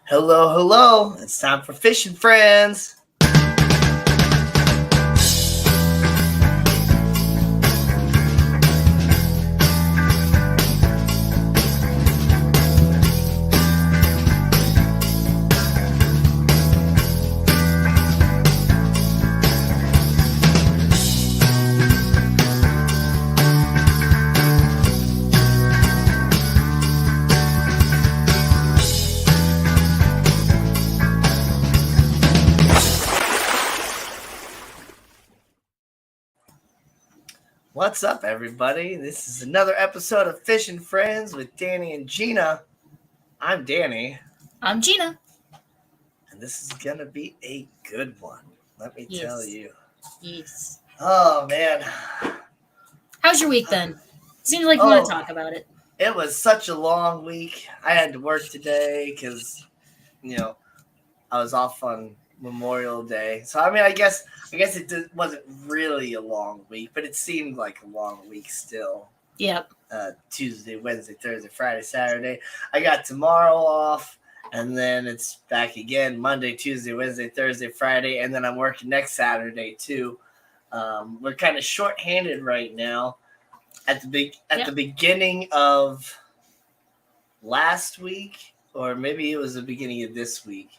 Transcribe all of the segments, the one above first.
Hello, hello. It's time for Fishing Friends. What's up, everybody? This is another episode of Fishing Friends with Danny and Gina. I'm Danny. I'm Gina. And this is going to be a good one. Let me tell you. Yes. Oh, man. How's your week then? Seems like you want to talk about it. It was such a long week. I had to work today because, I was off on Memorial Day. So, I guess it wasn't really a long week, but it seemed like a long week still. Yep. Tuesday, Wednesday, Thursday, Friday, Saturday. I got tomorrow off, and then it's back again Monday, Tuesday, Wednesday, Thursday, Friday, and then I'm working next Saturday too. We're kind of shorthanded right now. At the beginning of last week, or maybe it was the beginning of this week.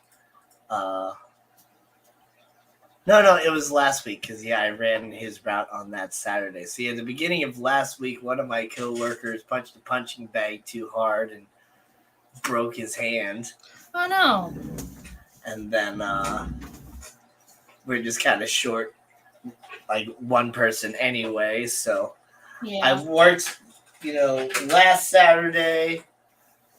No, it was last week because, I ran his route on that Saturday. So, at the beginning of last week, one of my coworkers punched the punching bag too hard and broke his hand. Oh, no. And then we're just kind of short, like one person anyway. So, I worked, last Saturday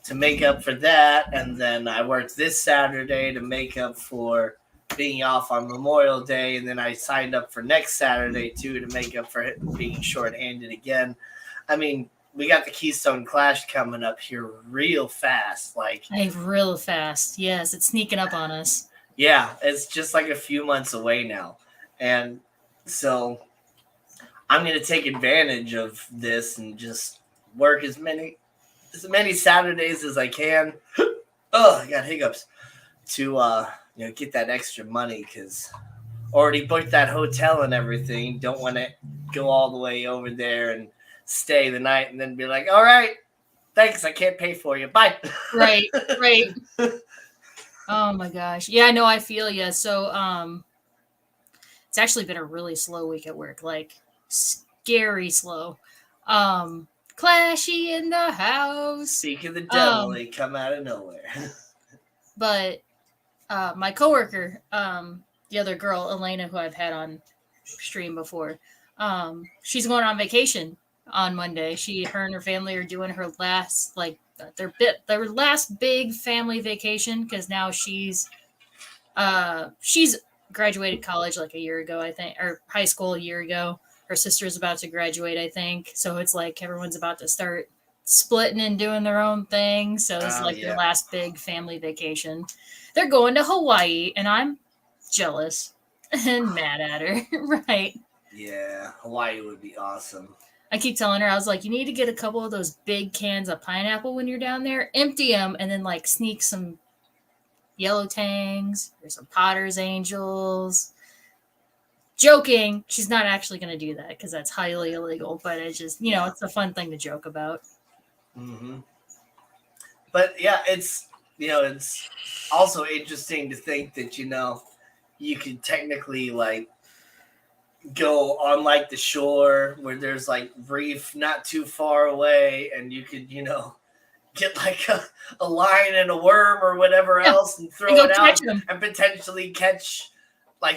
to make up for that. And then I worked this Saturday to make up for being off on Memorial Day, and then I signed up for next Saturday too to make up for being short-handed again. We got the Keystone Clash coming up here real fast. Real fast. Yes, it's sneaking up on us. Yeah, it's just like a few months away now. And so I'm going to take advantage of this and just work as many Saturdays as I can. Oh, I got hiccups. To get that extra money because already booked that hotel and everything. Don't want to go all the way over there and stay the night and then be like, all right, thanks, I can't pay for you. Bye. Right. Oh my gosh. Yeah, I know, I feel you. So it's actually been a really slow week at work, like scary slow. Clashy in the house. Speak of the devil, they come out of nowhere. But my coworker, the other girl, Elena, who I've had on stream before, she's going on vacation on Monday. Her and her family are doing her last, their last big family vacation because now she's graduated college like a year ago, I think, or high school a year ago. Her sister's about to graduate, I think. So it's like everyone's about to start splitting and doing their own thing. So it's their last big family vacation. They're going to Hawaii, and I'm jealous and mad at her. Right. Yeah, Hawaii would be awesome. I keep telling her, I was like, you need to get a couple of those big cans of pineapple when you're down there, empty them, and then sneak some yellow tangs or some Potter's Angels. Joking. She's not actually going to do that because that's highly illegal, but it's just, it's a fun thing to joke about. Mm-hmm. But it's also interesting to think that, you could technically go on the shore where there's reef not too far away, and you could, get a line and a worm or whatever else and throw it out and potentially catch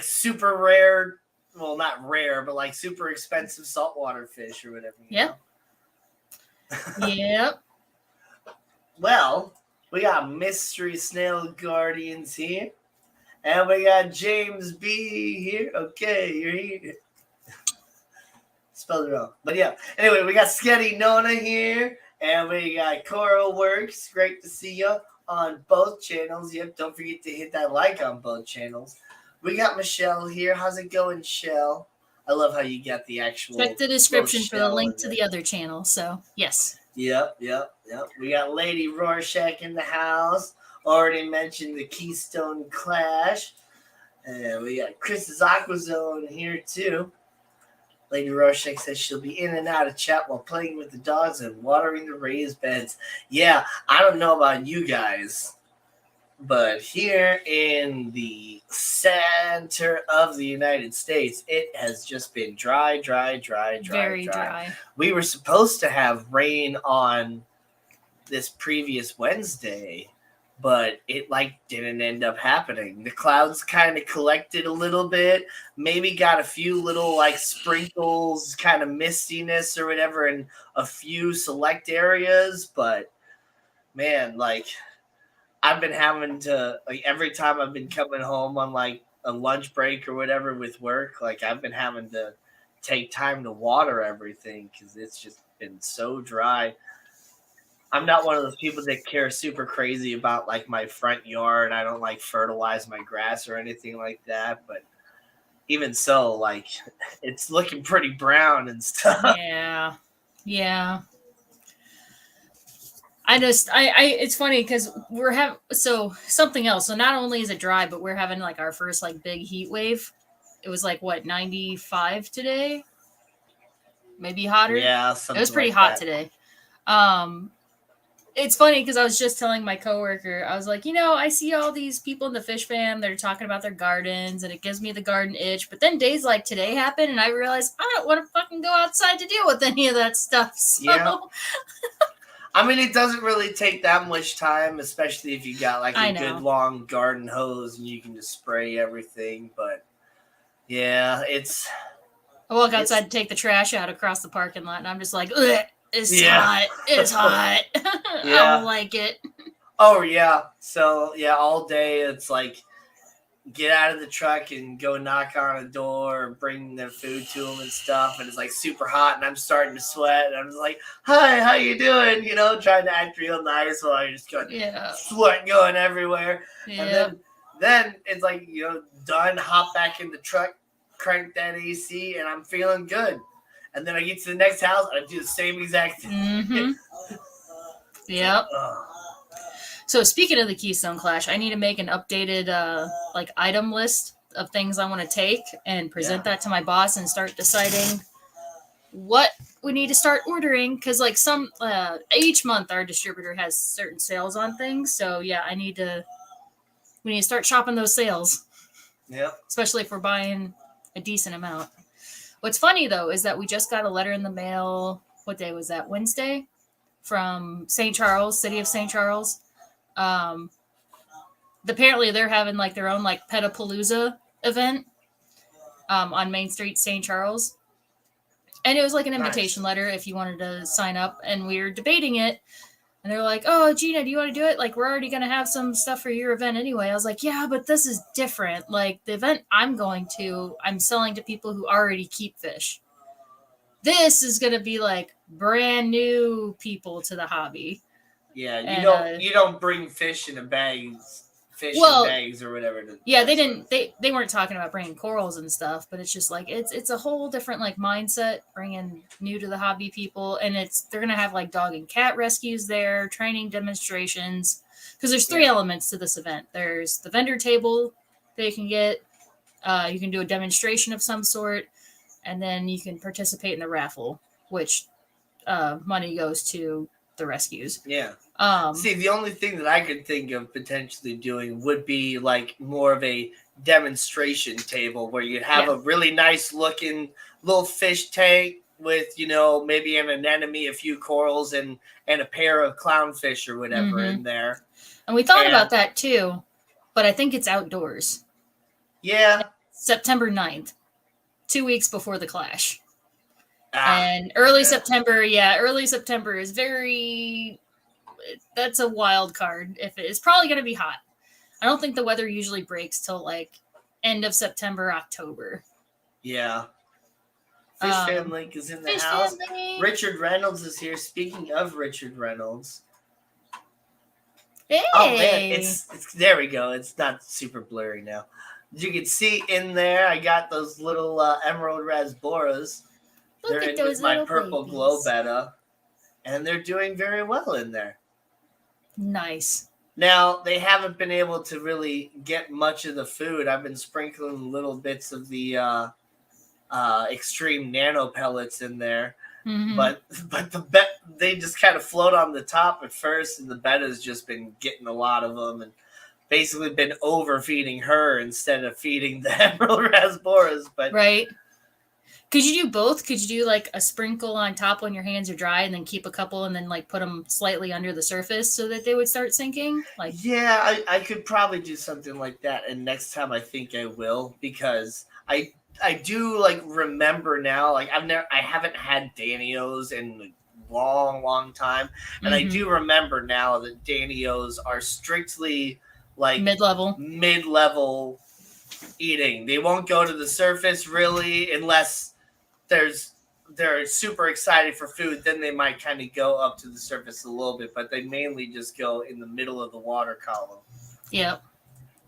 super rare, well, not rare, but super expensive saltwater fish or whatever. Yep. Yep. Well, we got Mystery Snail Guardians here. And we got James B here. Okay, you're here. Spelled it wrong. But yeah. Anyway, we got Sketty Nona here. And we got Coral Works. Great to see you on both channels. Yep, don't forget to hit that like on both channels. We got Michelle here. How's it going, Michelle? I love how you got the actual. Check the description for the link to the other channel. So, yes. Yep. We got Lady Rorschach in the house. already mentioned the Keystone Clash. And we got Chris's Aqua Zone here too. Lady Rorschach says she'll be in and out of chat while playing with the dogs and watering the raised beds. Yeah, I don't know about you guys, but here in the center of the United States, it has just been dry. Very dry. We were supposed to have rain on this previous Wednesday, but it didn't end up happening. The clouds kind of collected a little bit, maybe got a few little sprinkles, kind of mistiness or whatever in a few select areas, but man, I've been having to every time I've been coming home on a lunch break or whatever with work, I've been having to take time to water everything because it's just been so dry. I'm not one of those people that care super crazy about my front yard. I don't fertilize my grass or anything like that. But even so, it's looking pretty brown and stuff. Yeah. It's funny because we're having something else. So not only is it dry, but we're having our first big heat wave. It was 95 today, maybe hotter. Yeah, it was pretty hot today. It's funny because I was just telling my coworker, I was like, I see all these people in the fish fam, they're talking about their gardens, and it gives me the garden itch. But then days like today happen, and I realize I don't want to fucking go outside to deal with any of that stuff. So. Yeah. I mean, it doesn't really take that much time, especially if you got a good long garden hose and you can just spray everything. But yeah, I walk outside to take the trash out across the parking lot, and I'm just like, ugh. It's hot. It's hot. Yeah. I don't like it. Oh, yeah. So, yeah, all day it's get out of the truck and go knock on a door or bring their food to them and stuff. And it's super hot and I'm starting to sweat. And I'm just like, hi, how you doing? Trying to act real nice while I just got sweat going everywhere. Yeah. And then it's done, hop back in the truck, crank that AC, and I'm feeling good. And then I get to the next house, and I do the same exact thing. Mm-hmm. Yep. So speaking of the Keystone Clash, I need to make an updated item list of things I want to take and present that to my boss and start deciding what we need to start ordering. Because each month our distributor has certain sales on things. So yeah, we need to start shopping those sales. Yeah. Especially if we're buying a decent amount. What's funny, though, is that we just got a letter in the mail. What day was that? Wednesday? From St. Charles, city of St. Charles. Apparently, they're having their own Petapalooza event on Main Street, St. Charles. And it was an invitation letter if you wanted to sign up. And we were debating it. And they're like, oh, Gina, do you want to do it? We're already going to have some stuff for your event anyway. I was like, yeah, but this is different. The event I'm going to, I'm selling to people who already keep fish. This is going to be brand new people to the hobby. Yeah, you don't bring fish in bags. In bags or whatever. They weren't talking about bringing corals and stuff, but it's just it's a whole different mindset, bringing new to the hobby people, and they're gonna have dog and cat rescues there, training demonstrations, because there's three elements to this event. There's the vendor table that you can get, you can do a demonstration of some sort, and then you can participate in the raffle, which money goes to the rescues. Yeah. See, the only thing that I could think of potentially doing would be more of a demonstration table where you have a really nice looking little fish tank with, maybe an anemone, a few corals, and a pair of clownfish or whatever in there. And we thought about that too, but I think it's outdoors. Yeah. September 9th, 2 weeks before the Clash. And early September is that's a wild card. If it's probably going to be hot. I don't think the weather usually breaks till end of September, October. Yeah. Fish Fan Link is in the house. Richard Reynolds is here. Speaking of Richard Reynolds. Hey. Oh man, it's there we go. It's not super blurry now. You can see in there, I got those little emerald rasboras. They're in with my purple glow betta, and they're doing very well in there. Nice. Now, they haven't been able to really get much of the food. I've been sprinkling little bits of the extreme nano pellets in there, Mm-hmm. but they just kind of float on the top at first, and the betta's just been getting a lot of them and basically been overfeeding her instead of feeding the emerald rasboras. But Right. Could you do both? Could you do like a sprinkle on top when your hands are dry, and then keep a couple, and then like put them slightly under the surface so that they would start sinking? Like, yeah, I could probably do something like that, and next time I think I will because I do like remember now, like I haven't had Danios in a long time, and I mm-hmm. do remember now that Danios are strictly like Mid-level. mid-level eating. They won't go to the surface really unless there's they're super excited for food. Then they might kind of go up to the surface a little bit, but they mainly just go in the middle of the water column. Yep.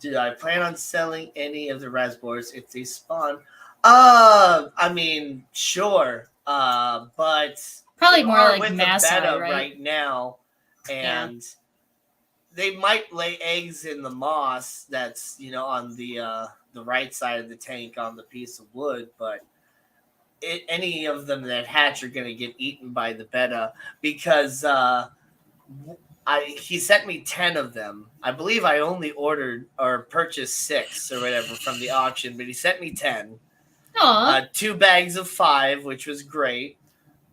Do I plan on selling any of the raspberries if they spawn? I mean, sure. But Probably they more are like with the mass eye, beta right? right now, Yeah. and they might lay eggs in the moss that's on the right side of the tank on the piece of wood, but any of them that hatch are going to get eaten by the beta because he sent me 10 of them. I believe I only ordered or purchased 6 or whatever from the auction, but he sent me 10. Aw. 2 bags of 5, which was great.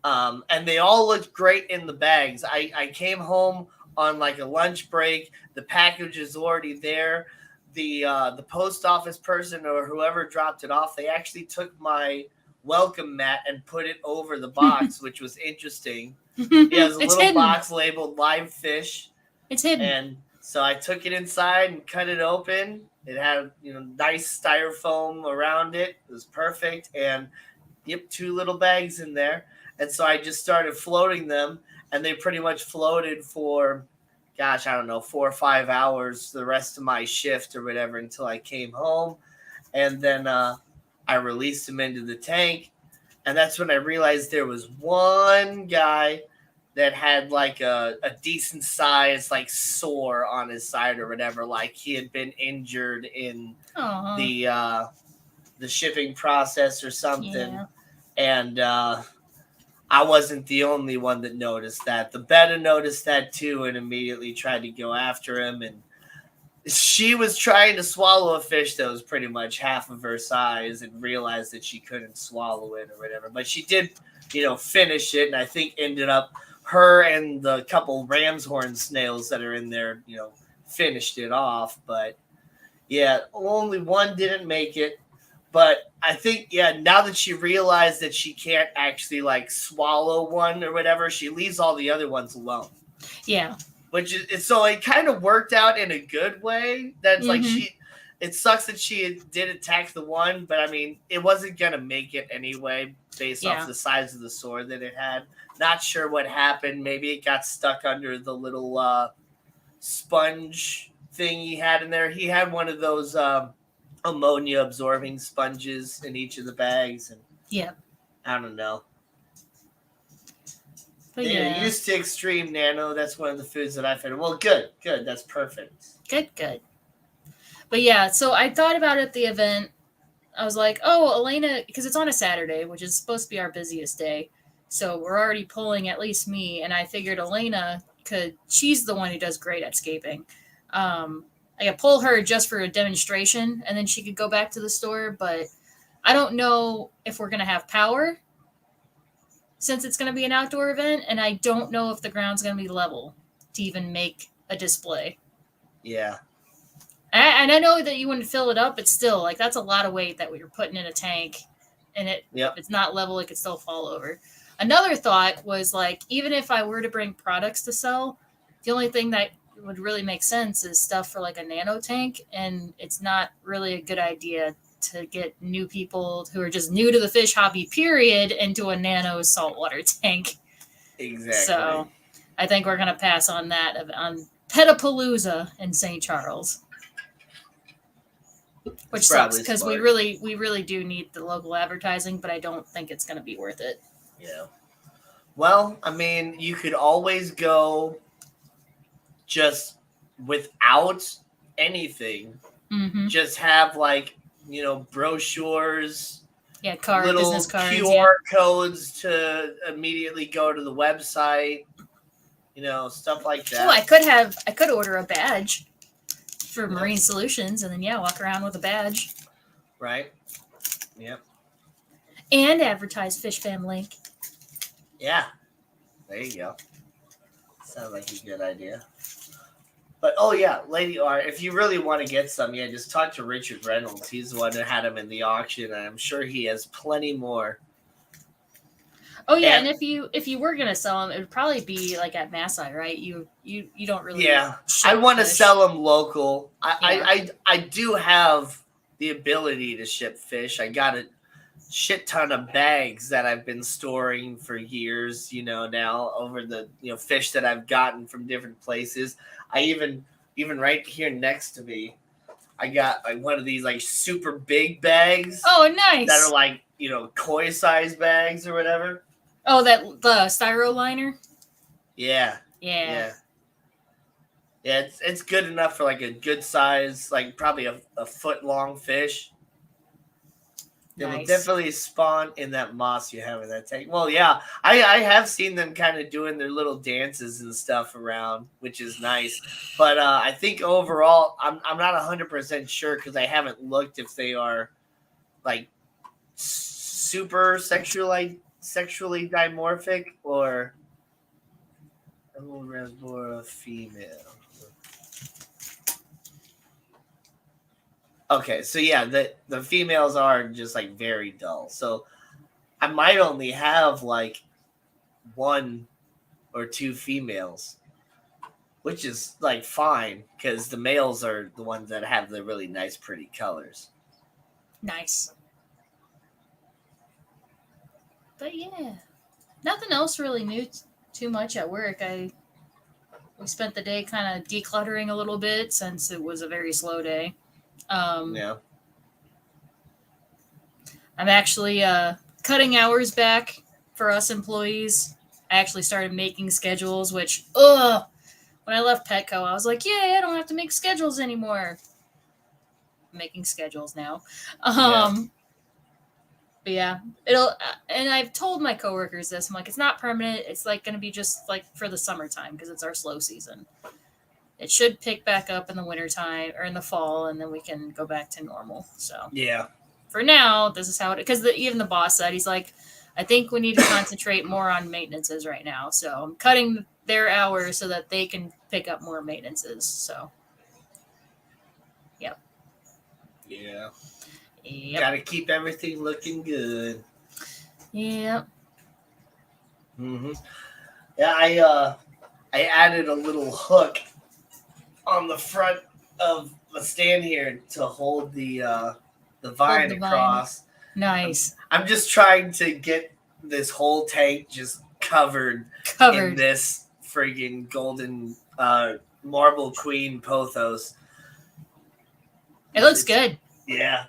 And they all looked great in the bags. I came home on like a lunch break. The package is already there. The post office person or whoever dropped it off, they actually took my welcome mat and put it over the box, which was interesting. He has a It's little hidden. box labeled live fish. It's hidden. And so I took it inside and cut it open. It had, nice styrofoam around it. It was perfect. And yep, 2 little bags in there. And so I just started floating them, and they pretty much floated for, gosh, I don't know, 4 or 5 hours, the rest of my shift or whatever, until I came home. And then I released them into the tank. And that's when I realized there was one guy that had like a decent size like sore on his side or whatever, like he had been injured in Aw. the shipping process or something. Yeah. And I wasn't the only one that noticed that. The beta noticed that too and immediately tried to go after him. And she was trying to swallow a fish that was pretty much half of her size and realized that she couldn't swallow it or whatever. But she did, finish it, and I think ended up her and the couple ram's horn snails that are in there, finished it off. But yeah, only one didn't make it. But I think, yeah, now that she realized that she can't actually like swallow one or whatever, she leaves all the other ones alone. Yeah. Which is so it kind of worked out in a good way. That's like Mm-hmm. it sucks that she did attack the one, but I mean, it wasn't gonna make it anyway based off Yeah. the size of the sword that it had. Not sure what happened. Maybe it got stuck under the little sponge thing he had in there. He had one of those ammonia absorbing sponges in each of the bags, and Yeah. I don't know. But They're yeah. used to extreme nano. That's one of the foods that I've had. Well, good. That's perfect. Good. But yeah, so I thought about it at the event. I was like, oh, Elena, because it's on a Saturday, which is supposed to be our busiest day. So we're already pulling at least me. And I figured Elena she's the one who does great at scaping. I could pull her just for a demonstration and then she could go back to the store. But I don't know if we're going to have power since it's going to be an outdoor event. And I don't know if the ground's going to be level to even make a display. Yeah. And I know that you wouldn't fill it up, but still, like, that's a lot of weight that you're putting in a tank, and if it's not level, it could still fall over. Another thought was, like, even if I were to bring products to sell, the only thing that would really make sense is stuff for, like, a nano tank, and it's not really a good idea to get new people who are just new to the fish hobby, period, into a nano saltwater tank. Exactly. So I think we're going to pass on that on Petapalooza in St. Charles. Which sucks because we really do need the local advertising, but I don't think it's going to be worth it. Yeah. Well, I mean, you could always go just without anything. Mm-hmm. Just have like, brochures, Yeah, business little cards. Yeah. QR codes to immediately go to the website, stuff like Oh, that. I could order a badge for Yep. Marine Solutions, and then walk around with a badge. Right. Yep. And advertise Fish Fam Link. Yeah. There you go. Sounds like a good idea. But oh yeah, Lady R, if you really want to get some, just talk to Richard Reynolds. He's the one that had them in the auction, and I'm sure he has plenty more. Oh yeah, and if you were gonna sell them, it would probably be like at Maasai, right? You don't really. Yeah, I want to sell them local. I do have the ability to ship fish. I got a shit ton of bags that I've been storing for years. Now over the fish that I've gotten from different places. I even right here next to me, I got like one of these like super big bags. Oh, nice. That are like koi size bags or whatever. Oh, the styro liner. Yeah. Yeah. Yeah, it's good enough for like a good size, like probably a foot long fish. It will definitely spawn in that moss you have in that tank. Well, yeah, I have seen them kind of doing their little dances and stuff around, which is nice. But I think overall, I'm not 100% sure because I haven't looked if they are like super sexually dimorphic or a female. Okay, so yeah, the females are just like very dull. So I might only have like 1 or 2 females, which is like fine because the males are the ones that have the really nice, pretty colors. Nice. But yeah, nothing else really new too much at work. We spent the day kind of decluttering a little bit since it was a very slow day. Yeah. I'm actually cutting hours back for us employees. I actually started making schedules, which, when I left Petco, I was like, yay, I don't have to make schedules anymore. I'm making schedules now. But yeah, and I've told my coworkers this. I'm like, it's not permanent. It's like going to be just like for the summertime because it's our slow season. It should pick back up in the wintertime or in the fall, and then we can go back to normal. So yeah, for now, this is how it. Because even the boss said he's like, I think we need to concentrate more on maintenances right now. So I'm cutting their hours so that they can pick up more maintenances. So, yep. Yeah. Yep. Got to keep everything looking good. Yep. Mm-hmm. Yeah, I added a little hook on the front of the stand here to hold the vine across. Nice. I'm just trying to get this whole tank just covered in this friggin' golden marble queen pothos. It looks good. Yeah.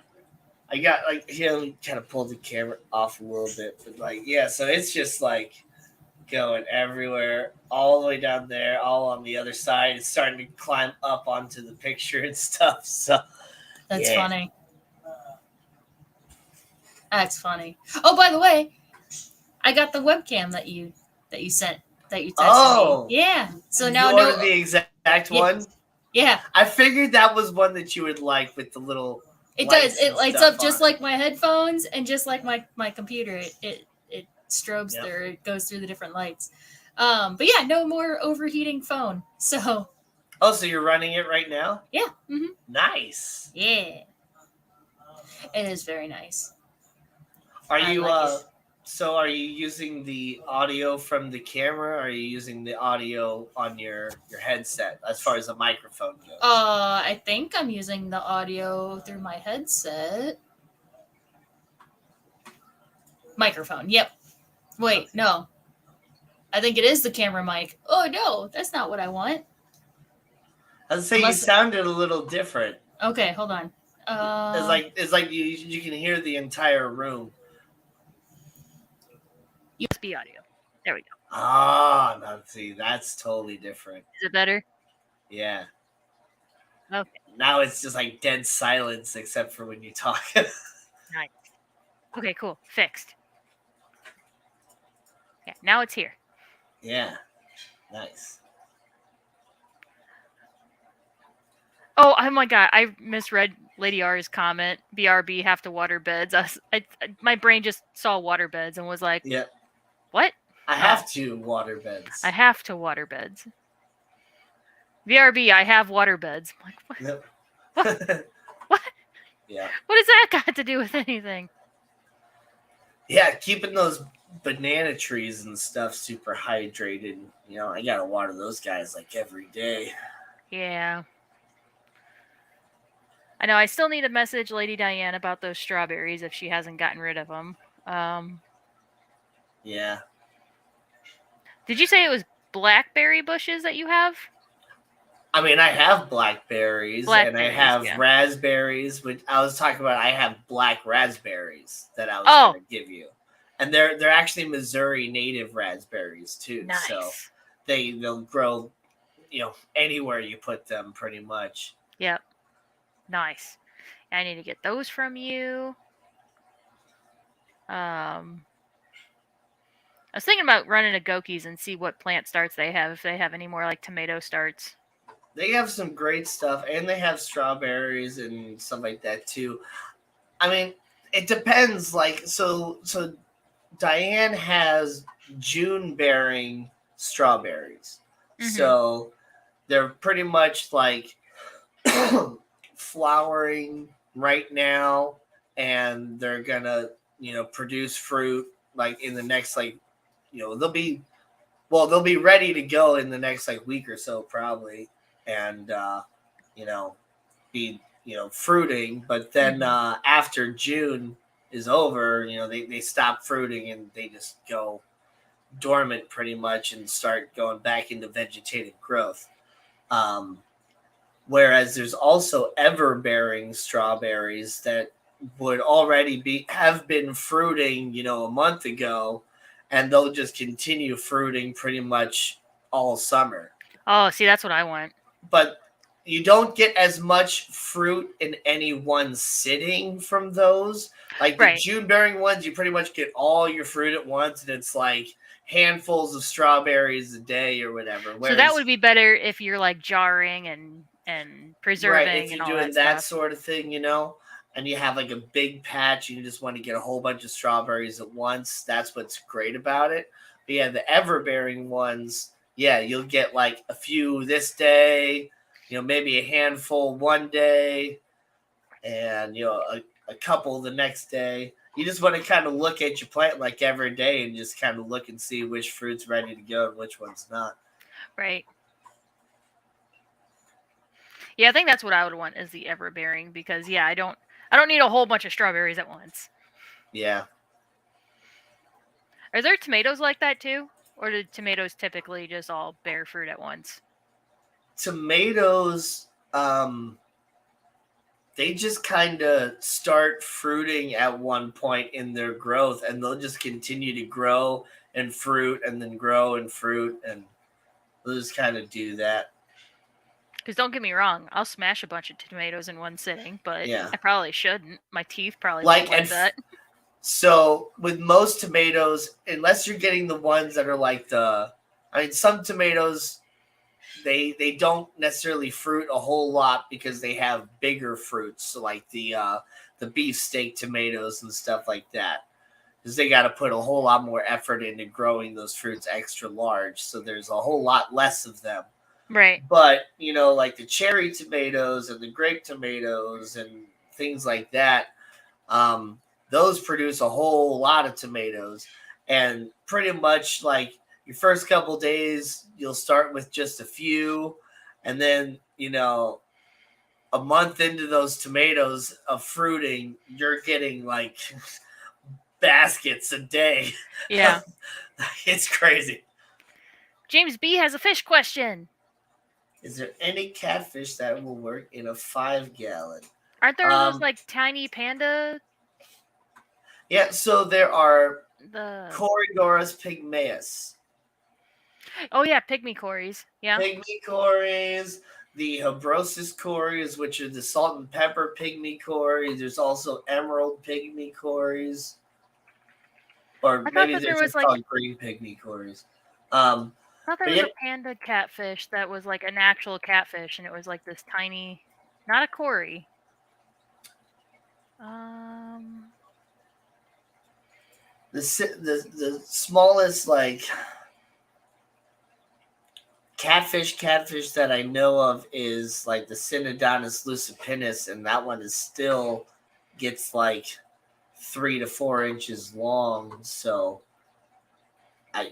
I got like here, kind of pulled the camera off a little bit, but like so it's just like going everywhere, all the way down there, all on the other side. It's starting to climb up onto the picture and stuff. So that's funny. That's funny. Oh, by the way, I got the webcam that you sent that you texted me. Yeah. So now you ordered the exact one. Yeah. I figured that was one that you would like with the little. It does. It lights up just like my headphones and just like my computer. It strobes there. It goes through the different lights. But yeah, no more overheating phone. So. Oh, so you're running it right now? Yeah. Mm-hmm. Nice. Yeah. It is very nice. Are you So are you using the audio from the camera, or are you using the audio on your headset as far as the microphone goes? I think I'm using the audio through my headset. Microphone. Yep. Wait, no. I think it is the camera mic. Oh no, that's not what I want. I was saying you sounded a little different. Okay, hold on. It's like you can hear the entire room. USB audio. There we go. Ah, now see, that's totally different. Is it better? Yeah. Okay, Now it's just like dead silence except for when you talk. nice. Okay, cool. Fixed. Yeah, now it's here. Yeah, nice. Oh my god, I misread Lady R's comment. BRB have to water beds. My brain just saw water beds and was like, Yeah, what? I Oh, have two water I beds. have to water beds. BRB, I have water beds. I'm like, what? Yep. What? What? Yeah. What does that got to do with anything? Yeah, keeping those banana trees and stuff super hydrated. I gotta water those guys like every day. Yeah. I know. I still need to message Lady Diane about those strawberries if she hasn't gotten rid of them. Um, Yeah. did you say it was blackberry bushes that you have? I mean, I have blackberries and I Blackberries, have yeah. raspberries, which I was talking about. I have black raspberries that I was Oh, gonna give you, and they're actually Missouri native raspberries too. So nice. they'll grow, anywhere you put them, pretty much. Yep, nice. I need to get those from you. I was thinking about running to Goki's and see what plant starts they have, if they have any more like tomato starts. They have some great stuff, and they have strawberries and stuff like that too. I mean, it depends. Like, so Diane has June bearing strawberries, Mm-hmm. so they're pretty much like flowering right now, and they're gonna produce fruit like in the next like they'll be ready to go in the next like week or so probably, and you know be fruiting, but then Mm-hmm. after June is over, they stop fruiting and they just go dormant pretty much and start going back into vegetative growth. um, Whereas there's also ever bearing strawberries that would already have been fruiting a month ago, and they'll just continue fruiting pretty much all summer. Oh, see, that's what I want. But you don't get as much fruit in any one sitting from those. Like the Right. June bearing ones, you pretty much get all your fruit at once, and it's like handfuls of strawberries a day or whatever. So that Whereas, would be better if you're like jarring and right, if preserving and you're all that doing that stuff. sort of thing, and you have like a big patch and you just want to get a whole bunch of strawberries at once, that's what's great about it. But yeah, the ever bearing ones, yeah, you'll get like a few this day, maybe a handful one day, and a couple the next day. You just want to kind of look at your plant like every day and just kind of look and see which fruit's ready to go and which one's not. Right. Yeah, I think that's what I would want is the ever bearing because yeah, I don't need a whole bunch of strawberries at once. Yeah. Are there tomatoes like that too? Or do tomatoes typically just all bear fruit at once? Tomatoes, they just kind of start fruiting at one point in their growth, and they'll just continue to grow and fruit and then grow and fruit, and they'll just kind of do that. Because don't get me wrong, I'll smash a bunch of tomatoes in one sitting, but Yeah. I probably shouldn't. My teeth probably won't Like, like that. So with most tomatoes, unless you're getting the ones that are like some tomatoes, they don't necessarily fruit a whole lot because they have bigger fruits, so like the beefsteak tomatoes and stuff like that, because they got to put a whole lot more effort into growing those fruits extra large, so there's a whole lot less of them. Right. But like the cherry tomatoes and the grape tomatoes and things like that, um, those produce a whole lot of tomatoes, and pretty much like your first couple days, you'll start with just a few, and then a month into those tomatoes of fruiting, you're getting like baskets a day. Yeah. It's crazy. James B has a fish question. Is there any catfish that will work in a 5-gallon? Aren't there those like tiny panda? Yeah, so there are The Corydoras pygmaeus. Oh yeah, pygmy cories. Yeah. Pygmy cories. the Habrosis cories, which are the salt and pepper pygmy cories. There's also emerald pygmy cories. Or maybe they're just called green pygmy cories. I thought there was a panda catfish that was like an actual catfish, and it was like this tiny, not a cory. The smallest like catfish that I know of is like the Synodontis lucipinus, and that one is still gets like 3 to 4 inches long. So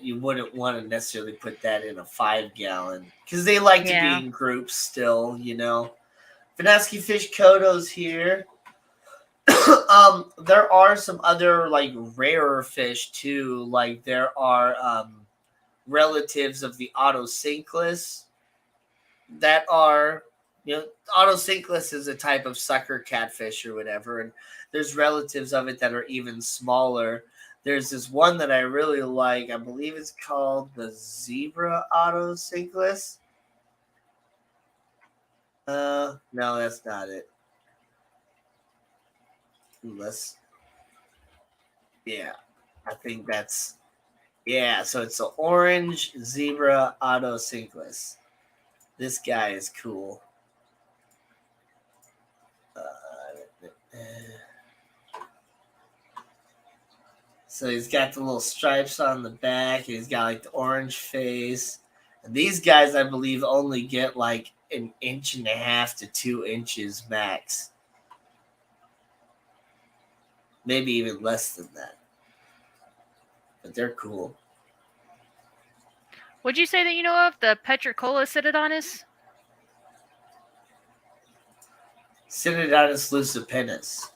you wouldn't want to necessarily put that in a 5-gallon because they like to be in groups still, you know. Finasky fish Kodo's here. There are some other like rarer fish too. Like there are relatives of the Autosynclus that are, you know, Autosynclus is a type of sucker catfish or whatever, and there's relatives of it that are even smaller. There's this one that I really like. I believe it's called the zebra Autosynclus. No, that's not it. Yeah, I think that's, so it's an orange zebra Autosynclus. This guy is cool. So he's got the little stripes on the back. He's got like the orange face. And these guys, I believe, only get like 1.5 inches to 2 inches max. Maybe even less than that. But they're cool. Would you say that you know of the Petricola Synodontis? Synodontis lucipinus.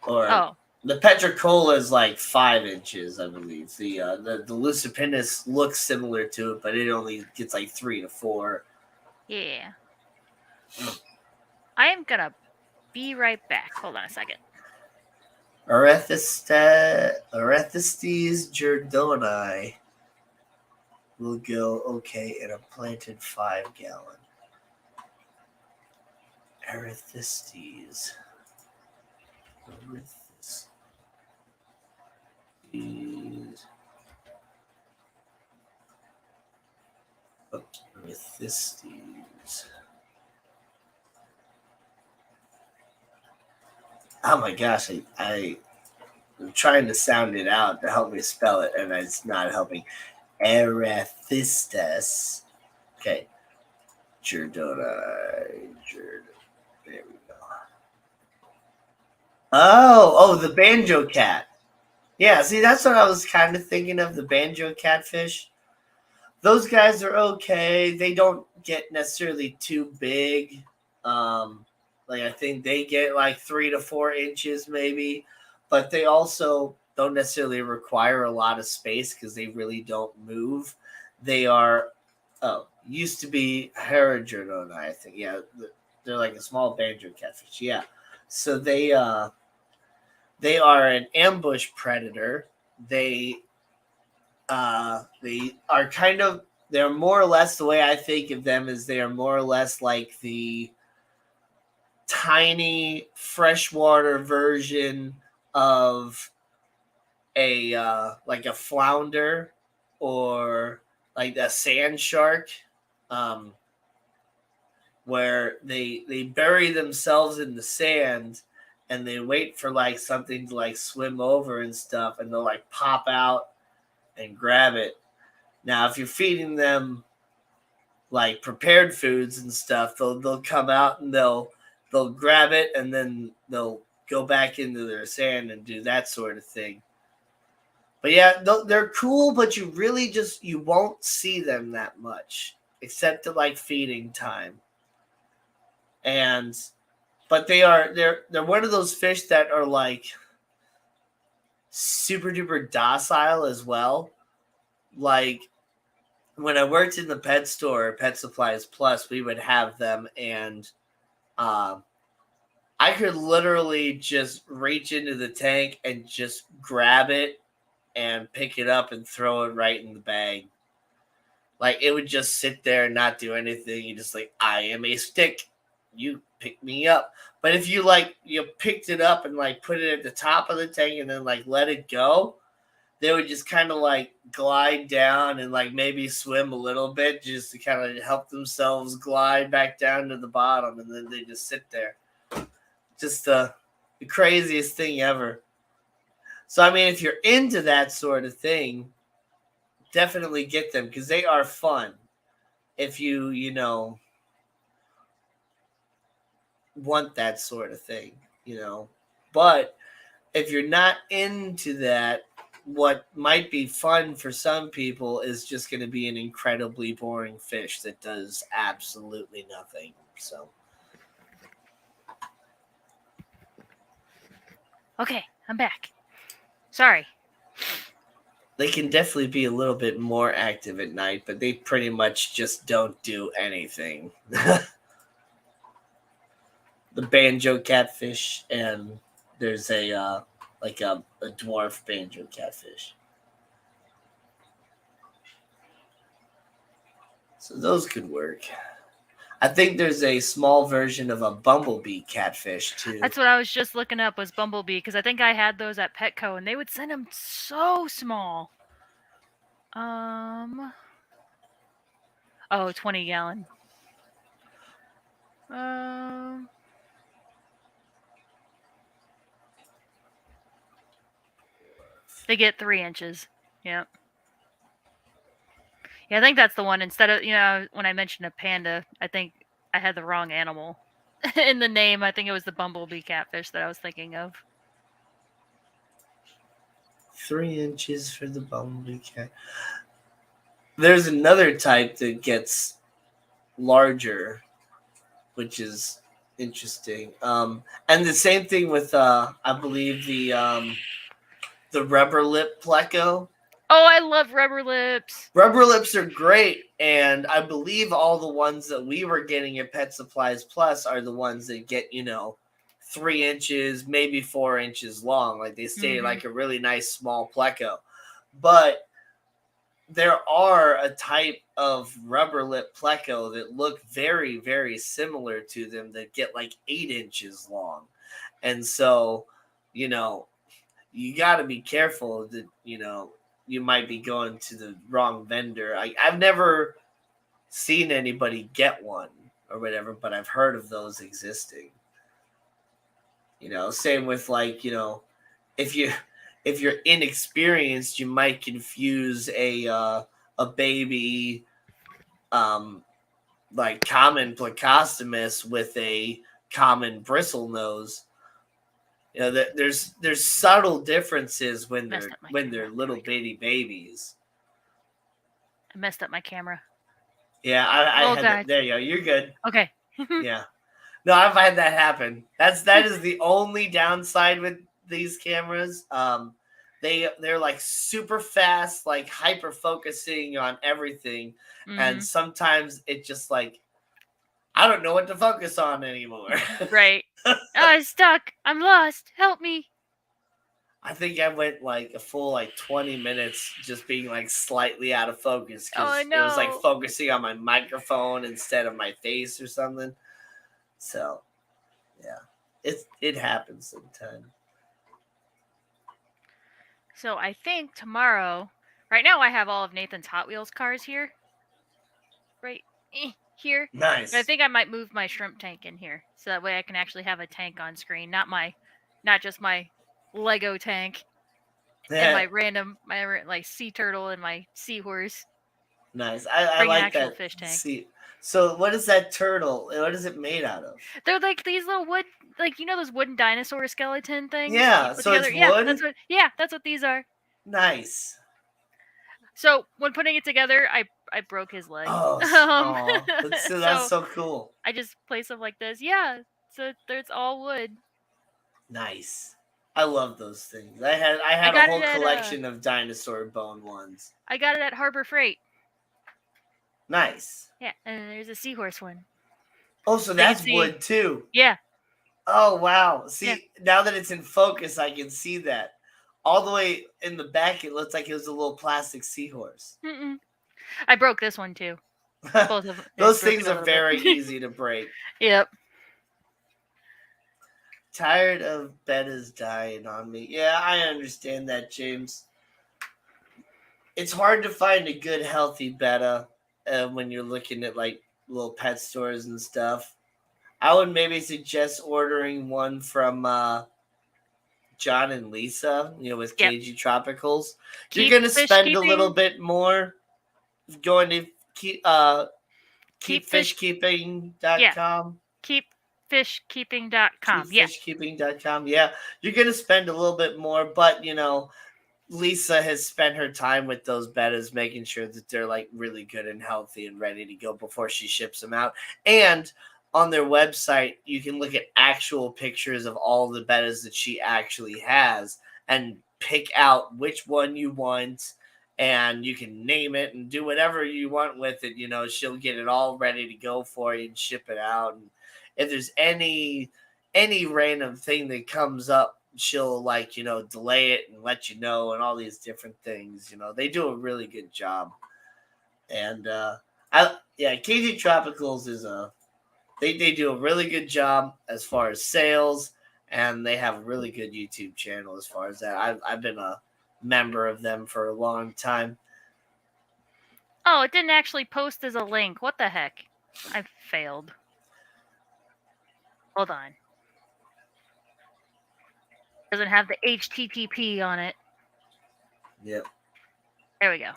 Or the Petricola is like 5 inches, I believe. The lucipinus looks similar to it, but it only gets like 3 to 4. Yeah. I am gonna be right back. Hold on a second. Orethystes jordani will go okay in a planted 5-gallon. Orethystes. Oh my gosh, I'm trying to sound it out to help me spell it, and it's not helping. Orethystes. Okay. Jordani. There we go. Oh, the banjo cat. Yeah, see, that's what I was kind of thinking of, the banjo catfish. Those guys are okay. They don't get necessarily too big. Like I think they get like 3 to 4 inches maybe, but they also don't necessarily require a lot of space because they really don't move. They are used to be Herodonti, I think. Yeah, they're like a small banjo catfish. Yeah, so they are an ambush predator. They are they're more or less, the way I think of them is they are more or less like the tiny freshwater version of a like a flounder or like a sand shark, where they bury themselves in the sand and they wait for like something to like swim over and stuff, and they'll like pop out and grab it. Now, if you're feeding them like prepared foods and stuff, they'll come out and they'll grab it and then they'll go back into their sand and do that sort of thing. But yeah, they're cool, but you really you won't see them that much except at like feeding time. But they're one of those fish that are like super duper docile as well. Like when I worked in the pet store, Pet Supplies Plus, we would have them, and I could literally just reach into the tank and just grab it and pick it up and throw it right in the bag. Like, it would just sit there and not do anything. You just like, I am a stick. You pick me up. But if you like, you picked it up and like put it at the top of the tank and then like let it go, they would just kind of like glide down and like maybe swim a little bit just to kind of help themselves glide back down to the bottom, and then they just sit there. Just the craziest thing ever. So, I mean, if you're into that sort of thing, definitely get them because they are fun. If you want that sort of thing, But if you're not into that, what might be fun for some people is just going to be an incredibly boring fish that does absolutely nothing. So. Okay, I'm back. Sorry. They can definitely be a little bit more active at night, but they pretty much just don't do anything. The banjo catfish, and there's a dwarf banjo catfish. So those could work. I think there's a small version of a bumblebee catfish too. That's what I was just looking up, was bumblebee, because I think I had those at Petco, and they would send them so small. 20 gallon. They get 3 inches. Yep. Yeah, I think that's the one. Instead of, when I mentioned a panda, I think I had the wrong animal in the name. I think it was the bumblebee catfish that I was thinking of. 3 inches for the bumblebee cat. There's another type that gets larger, which is interesting. And the same thing with I believe the rubber lip pleco. Oh, I love rubber lips. Rubber lips are great, and I believe all the ones that we were getting at Pet Supplies Plus are the ones that get 3 inches, maybe 4 inches long. Like they stay like a really nice small pleco. But there are a type of rubber lip pleco that look very, very similar to them that get like 8 inches long. And so, you got to be careful that, you might be going to the wrong vendor. I've never seen anybody get one or whatever, but I've heard of those existing. Same with like, if you're inexperienced, you might confuse a baby like common Plecostomus with a common bristle nose. There's subtle differences when they're little bitty babies. I messed up my camera. Yeah, I had that. There you go. You're good. Okay. Yeah. No, I've had that happen. That is the only downside with these cameras. They're like super fast, like hyper focusing on everything, and sometimes it just like I don't know what to focus on anymore. Right. I'm stuck. I'm lost. Help me. I think I went like a full 20 minutes just being like slightly out of focus because it was like focusing on my microphone instead of my face or something. So, yeah, it happens sometimes. So I think tomorrow, right now I have all of Nathan's Hot Wheels cars here. Right here. Nice. But I think I might move my shrimp tank in here so that way I can actually have a tank on screen, not just my Lego tank and my like sea turtle and my seahorse. Nice. I like that fish tank. So what is that turtle? What is it made out of? They're like these little wood, like those wooden dinosaur skeleton things. Yeah, so together. It's wood? That's what these are. Nice. So when putting it together, I broke his leg. Oh, that's so cool. I just place them like this. Yeah, so it's all wood. Nice. I love those things. I had a whole collection of dinosaur bone ones. I got it at Harbor Freight. Nice. Yeah, and there's a seahorse one. Oh, so that's wood too. Yeah. Oh, wow. See, now that it's in focus, I can see that. All the way in the back, it looks like it was a little plastic seahorse. I broke this one too. Both of Those broke things a are little very bit. easy to break. Yep. Tired of bettas dying on me. Yeah, I understand that, James. It's hard to find a good, healthy betta when you're looking at like little pet stores and stuff. I would maybe suggest ordering one from John and Lisa, with Yep. KG Tropicals. You're Keep gonna fish spend a little keeping. bit more going to Keep fish. Yeah. keepfishkeeping.com. Keepfishkeeping.com. Yeah. Keepfishkeeping.com. Yeah, you're gonna spend a little bit more, but Lisa has spent her time with those bettas, making sure that they're like really good and healthy and ready to go before she ships them out. And on their website, you can look at actual pictures of all the bettas that she actually has and pick out which one you want. And you can name it and do whatever you want with it. She'll get it all ready to go for you and ship it out. And if there's any random thing that comes up, she'll delay it and let you know, and all these different things. They do a really good job. And KG Tropicals is they do a really good job as far as sales, and they have a really good YouTube channel as far as that. I've been a member of them for a long time. Oh, it didn't actually post as a link. What the heck? I failed. Hold on. Doesn't have the HTTP on it. Yep. There we go.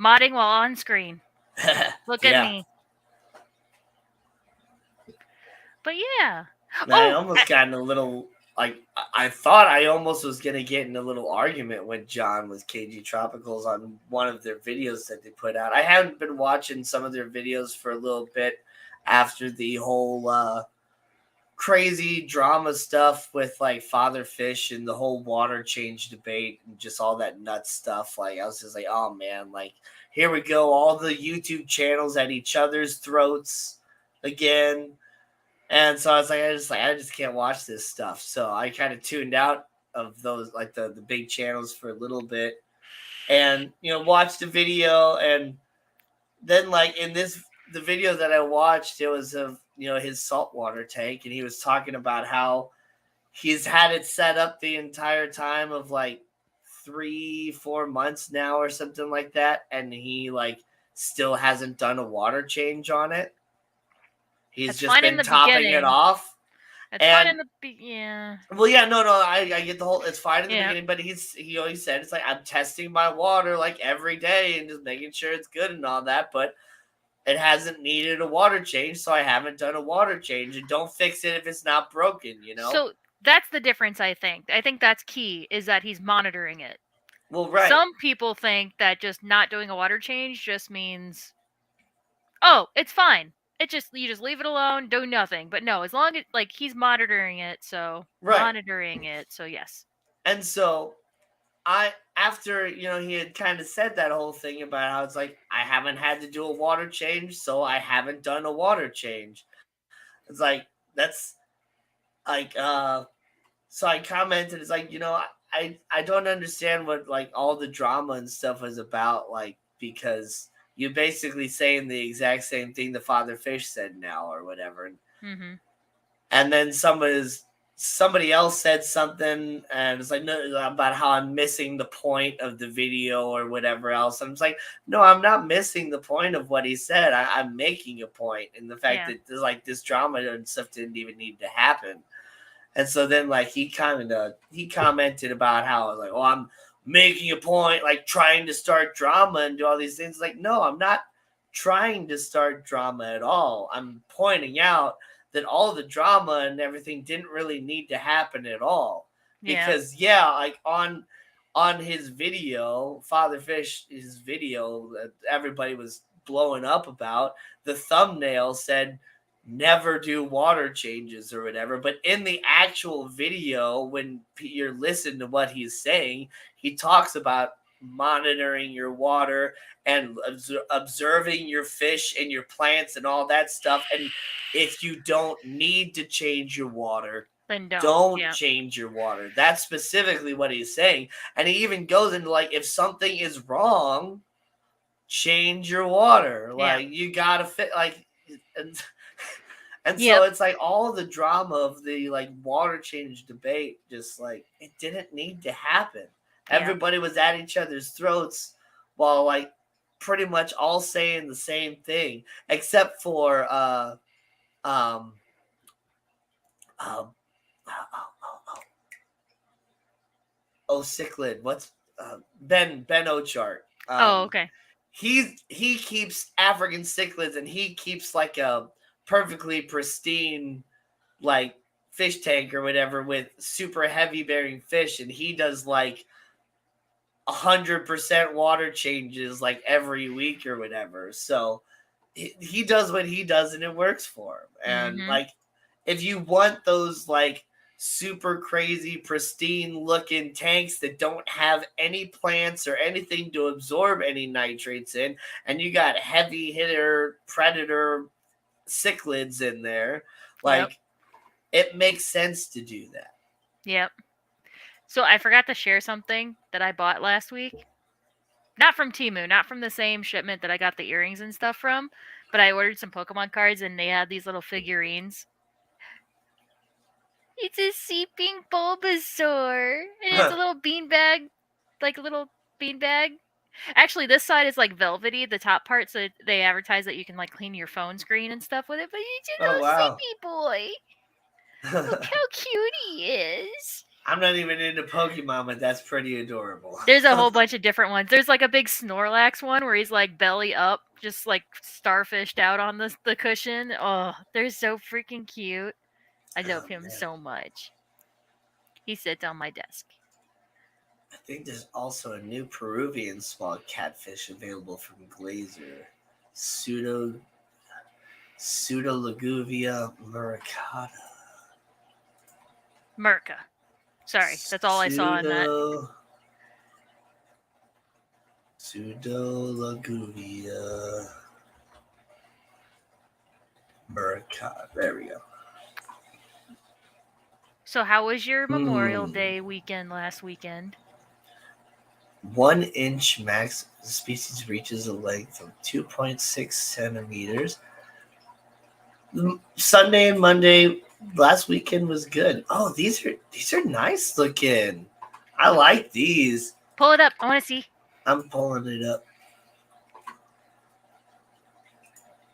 Modding while on screen. Look at me. But yeah. I almost got in a little, I thought I almost was going to get in a little argument with John with KG Tropicals on one of their videos that they put out. I haven't been watching some of their videos for a little bit after the whole crazy drama stuff with like Father Fish and the whole water change debate and just all that nuts stuff. Like, I was just like, oh man, like, here we go, all the YouTube channels at each other's throats again. And so I was like, I just can't watch this stuff. So I kind of tuned out of those, like the big channels for a little bit, and watched the video. And then like the video that I watched, it was of his saltwater tank, and he was talking about how he's had it set up the entire time of like 3-4 months now or something like that, and he like still hasn't done a water change on it. He's just been topping it off. It's fine in the yeah. Well, yeah, no, I get the whole. It's fine in the beginning, but he always said it's like, I'm testing my water like every day and just making sure it's good and all that, but it hasn't needed a water change, so I haven't done a water change. And don't fix it if it's not broken, So that's the difference, I think. I think that's key, is that he's monitoring it. Well, right. Some people think that just not doing a water change just means, oh, it's fine. You just leave it alone, do nothing. But no, as long as like he's monitoring it, so yes. And so after he had kind of said that whole thing about how it's like, I haven't had to do a water change, so I haven't done a water change. It's like, that's like so I commented, it's like, I don't understand what like all the drama and stuff is about, like, because you're basically saying the exact same thing the Father Fish said now or whatever. Mm-hmm. And then somebody else said something, and it's like, no, about how I'm missing the point of the video or whatever else. I'm just like, no, I'm not missing the point of what he said. I'm making a point in the fact that there's like this drama and stuff didn't even need to happen. And so then like he commented about how I was like, oh, I'm making a point, like trying to start drama and do all these things. Like, no, I'm not trying to start drama at all. I'm pointing out that all the drama and everything didn't really need to happen at all. Because like on his video, Father Fish, his video that everybody was blowing up about, the thumbnail said never do water changes or whatever. But in the actual video, when you're listening to what he's saying, he talks about monitoring your water and observing your fish and your plants and all that stuff. And if you don't need to change your water, then don't. Don't Yeah. change your water. That's specifically what he's saying. And he even goes into like, if something is wrong, change your water. Like you gotta fit like and so it's like all the drama of the like water change debate, just like it didn't need to happen. Everybody was at each other's throats while like pretty much all saying the same thing, except for um cichlid. What's Ben Ochart? Okay. He keeps African cichlids, and he keeps like a perfectly pristine like fish tank or whatever with super heavy bearing fish, and he does like 100% water changes like every week or whatever. So he does what he does, and it works for him. And like, if you want those like super crazy pristine looking tanks that don't have any plants or anything to absorb any nitrates in, and you got heavy hitter predator cichlids in there, like it makes sense to do that. Yep. So I forgot to share something that I bought last week. Not from Temu, not from the same shipment that I got the earrings and stuff from, but I ordered some Pokemon cards and they had these little figurines. It's a seeping Bulbasaur, and it's a little beanbag, like a little beanbag. Actually, this side is like velvety, the top part, so they advertise that you can like clean your phone screen and stuff with it. But it's a little seepy boy. Look how cute he is. I'm not even into Pokemon, but that's pretty adorable. There's a whole bunch of different ones. There's like a big Snorlax one where he's like belly up, just like starfished out on the cushion. Oh, they're so freaking cute. I love him so much. He sits on my desk. I think there's also a new Peruvian small catfish available from Glazer. Pseudolaguvia muricata. Merca. Sorry, that's all I saw in that. Pseudolaguvia muricata. There we go. So how was your Memorial Day weekend last weekend? 1 inch max. The species reaches a length of 2.6 centimeters. Sunday and Monday last weekend was good. Oh, these are nice looking. I like these. Pull it up. I want to see. I'm pulling it up.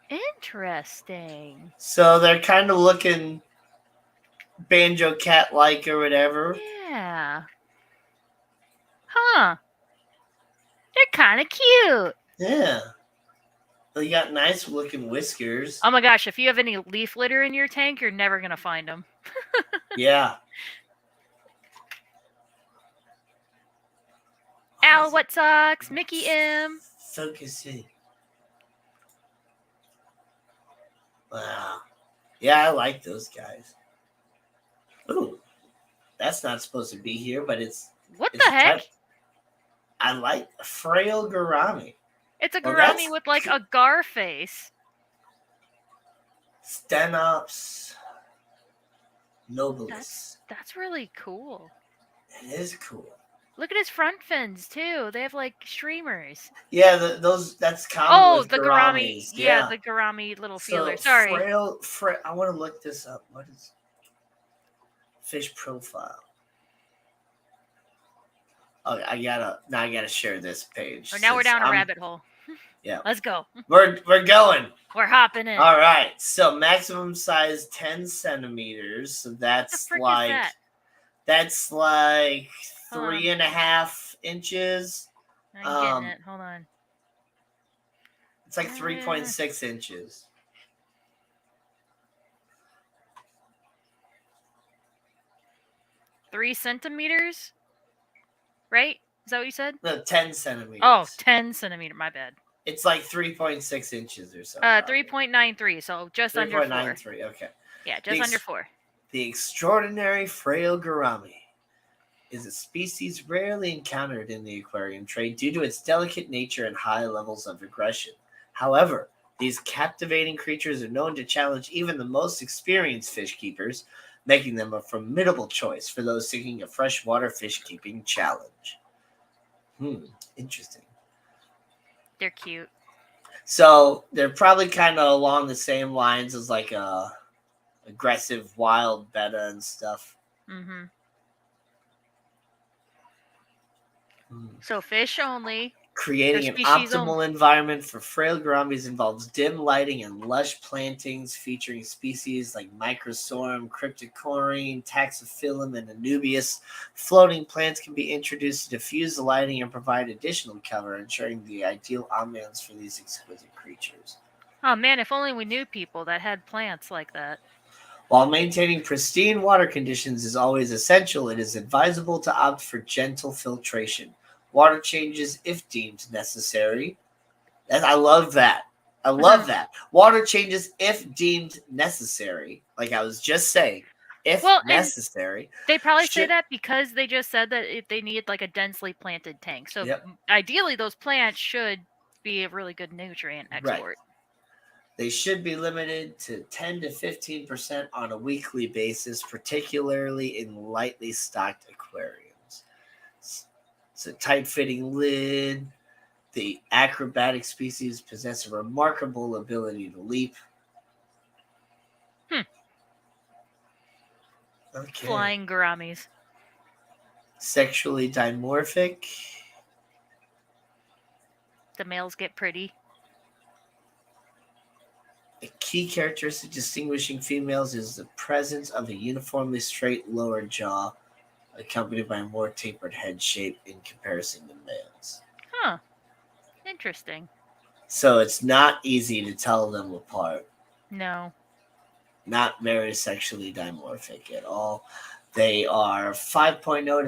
Interesting. So they're kind of looking banjo cat like or whatever. Yeah. Huh. They're kind of cute. Yeah. They got nice looking whiskers. Oh my gosh, if you have any leaf litter in your tank, you're never going to find them. Yeah. Al, what sucks? Mickey M. Focusing. Wow. Yeah, I like those guys. Ooh. That's not supposed to be here, but it's... What the heck? I like frail gourami. It's a gourami with like a gar face. Stenops nobilis. That's really cool. It is cool. Look at his front fins too. They have like streamers. Yeah, that's common with the gouramis. Yeah, the gourami little feeler. Sorry. I want to look this up. What is fish profile? Oh, I gotta share this page. So now we're down a rabbit hole. Yeah. Let's go. We're going. We're hopping in. All right. So maximum size 10 centimeters. So that's like that's like 3.5 inches. I'm getting it. Hold on. It's like 3.6 inches. Three centimeters? Right? Is that what you said? No, 10 centimeters. Oh, 10 centimeter. My bad. It's like 3.6 inches or something. 3.93, so just under 4. 3.93, okay. Yeah, just under 4. The extraordinary frail gourami is a species rarely encountered in the aquarium trade due to its delicate nature and high levels of aggression. However, these captivating creatures are known to challenge even the most experienced fish keepers. making them a formidable choice for those seeking a freshwater fish keeping challenge. Interesting. They're cute. So they're probably kind of along the same lines as like a aggressive wild betta and stuff. Mm-hmm. So fish only. Creating an optimal environment for frail gouramis involves dim lighting and lush plantings featuring species like microsorghum, cryptocoryne, taxiphyllum, and anubias. Floating plants can be introduced to diffuse the lighting and provide additional cover, ensuring the ideal ambience for these exquisite creatures. Oh man, if only we knew people that had plants like that. While maintaining pristine water conditions is always essential, it is advisable to opt for gentle filtration. Water changes if deemed necessary. And I love that. I love that. Water changes if deemed necessary. Like I was just saying, if necessary. They probably say that because they just said that they need like a densely planted tank. So ideally, those plants should be a really good nutrient export. Right. They should be limited to 10 to 15% on a weekly basis, particularly in lightly stocked aquariums. It's a tight-fitting lid. The acrobatic species possess a remarkable ability to leap. Okay. Flying gouramis. Sexually dimorphic. The males get pretty. A key characteristic distinguishing females is the presence of a uniformly straight lower jaw, accompanied by a more tapered head shape in comparison to males. Huh. Interesting. So it's not easy to tell them apart. No. Not very sexually dimorphic at all. They are 5.0 to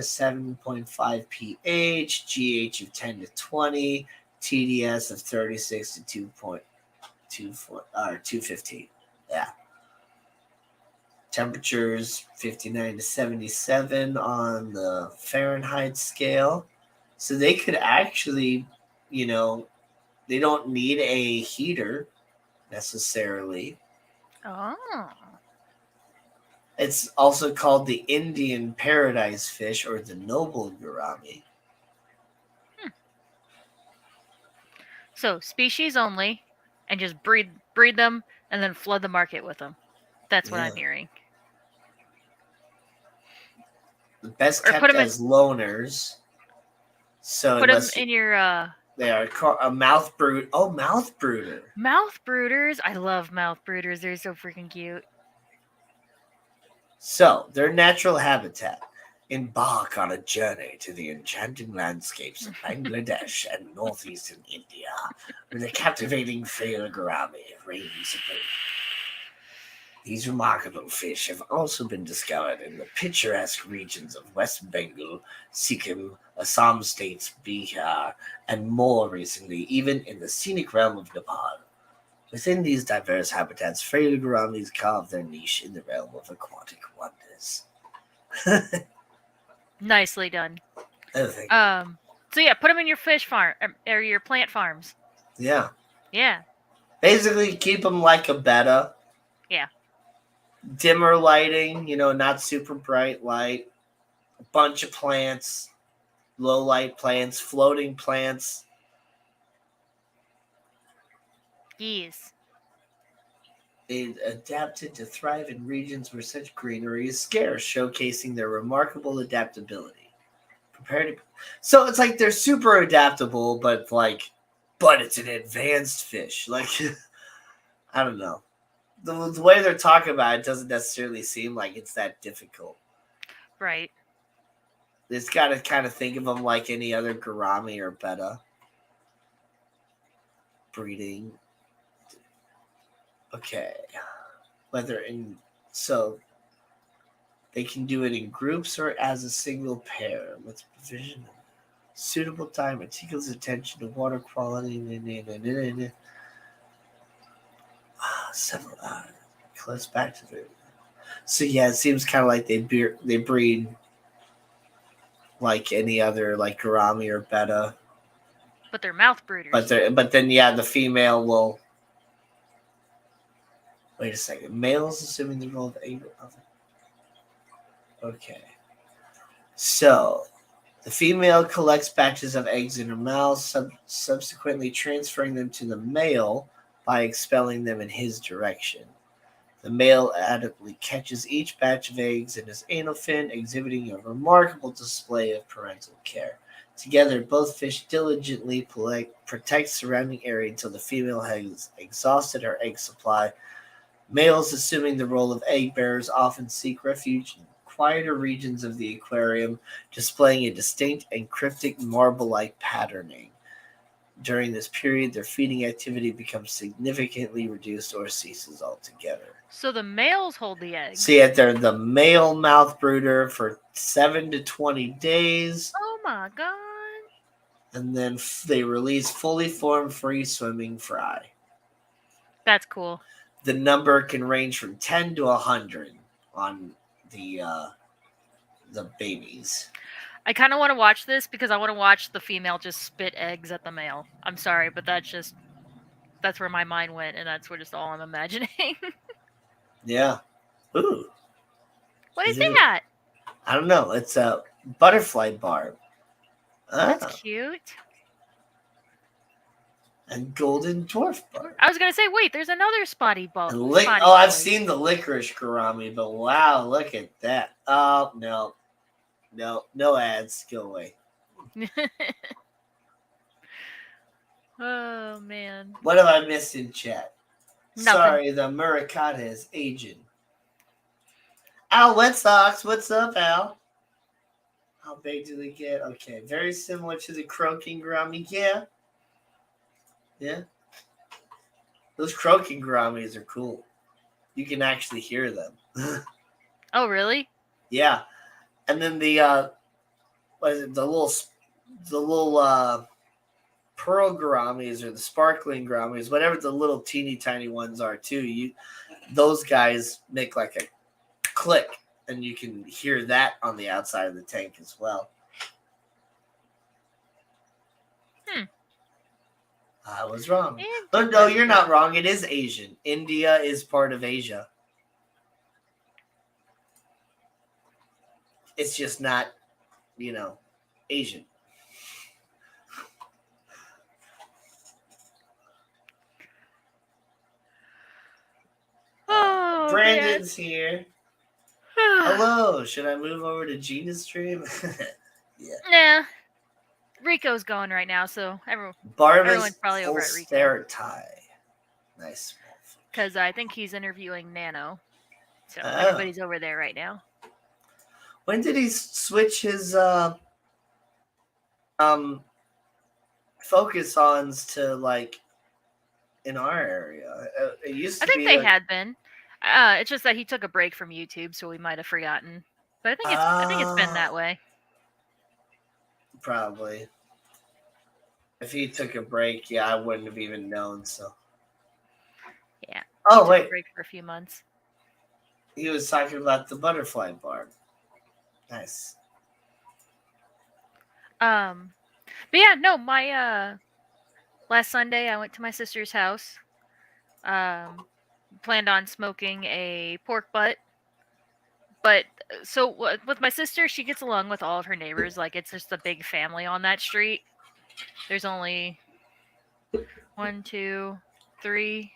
7.5 pH, GH of 10 to 20, TDS of 36 to 215. Yeah. Temperatures 59 to 77 on the Fahrenheit scale. So they could actually, they don't need a heater necessarily. Oh. It's also called the Indian paradise fish or the noble gourami. So species only, and just breed them and then flood the market with them. That's what I'm hearing. The best kept as loners. So put them in your. They are a mouth brood. Oh, mouth brooder. Mouth brooders. I love mouth brooders. They're so freaking cute. So, their natural habitat. Embark on a journey to the enchanting landscapes of Bangladesh and northeastern India, where the captivating frail gourami reigns supreme. These remarkable fish have also been discovered in the picturesque regions of West Bengal, Sikkim, Assam states, Bihar, and more recently, even in the scenic realm of Nepal. Within these diverse habitats, frail gouramis carve their niche in the realm of aquatic wonders. Nicely done. Oh, thank you. So yeah, put them in your fish farm or your plant farms. Yeah. Yeah. Basically, keep them like a betta. Yeah. Dimmer lighting, not super bright light. A bunch of plants, low light plants, floating plants. Yes. They adapted to thrive in regions where such greenery is scarce, showcasing their remarkable adaptability. So it's like they're super adaptable, but it's an advanced fish. Like, I don't know. The way they're talking about it doesn't necessarily seem like it's that difficult. Right. It's got to kind of think of them like any other gourami or betta. Breeding. Okay. So they can do it in groups or as a single pair with provision of suitable time, meticulous attention to water quality. Several close back to the. So yeah, it seems kind of like they breed like any other like gourami or betta. But they're mouth brooders. But then the female will. Wait a second. Males assuming the role of Okay. So, the female collects batches of eggs in her mouth, subsequently transferring them to the male by expelling them in his direction. The male adeptly catches each batch of eggs in his anal fin, exhibiting a remarkable display of parental care. Together, both fish diligently protect surrounding area until the female has exhausted her egg supply. Males, assuming the role of egg bearers, often seek refuge in quieter regions of the aquarium, displaying a distinct and cryptic marble-like patterning. During this period, their feeding activity becomes significantly reduced or ceases altogether. So the males hold the eggs. See, they're the male mouth brooder for 7 to 20 days. Oh my god. And then they release fully formed free swimming fry. That's cool. The number can range from 10 to 100 on the babies. I kind of want to watch this because I want to watch the female just spit eggs at the male. I'm sorry, but that's where my mind went, and that's just all I'm imagining. Yeah. Ooh. What is that? I don't know. It's a butterfly barb. That's cute. And golden dwarf barb. I was gonna say, wait, there's another spotty ball. I've seen the licorice gourami, but wow, look at that. Oh no ads. Go away. Oh man. What have I missed in chat? Nothing. Sorry, the Muricata is aging. Al Wet Sox, what's up, Al? How big do they get? Okay, very similar to the croaking gourami. Yeah. Those croaking gouramis are cool. You can actually hear them. Oh, really? Yeah. And then the little pearl gouramis or the sparkling gouramis, whatever the little teeny tiny ones are too. Those guys make like a click, and you can hear that on the outside of the tank as well. I was wrong. But no, you're not wrong. It is Asian. India is part of Asia. It's just not, Asian. Oh, Brandon's here. Hello. Should I move over to Gina's stream? Yeah. Nah. Rico's going right now, so everyone's probably over at Rico. Nice. Because I think he's interviewing Nano. So everybody's over there right now. When did he switch his focus ons to like in our area? It used to I think be they had been. It's just that he took a break from YouTube, so we might have forgotten. But I think it's been that way. Probably. If he took a break, yeah, I wouldn't have even known. So. Yeah. Oh wait. A break for a few months. He was talking about the butterfly barb. Nice. But yeah, no, my last Sunday I went to my sister's house. Planned on smoking a pork butt. But so with my sister, she gets along with all of her neighbors. Like, it's just a big family on that street. There's only 1, 2, 3,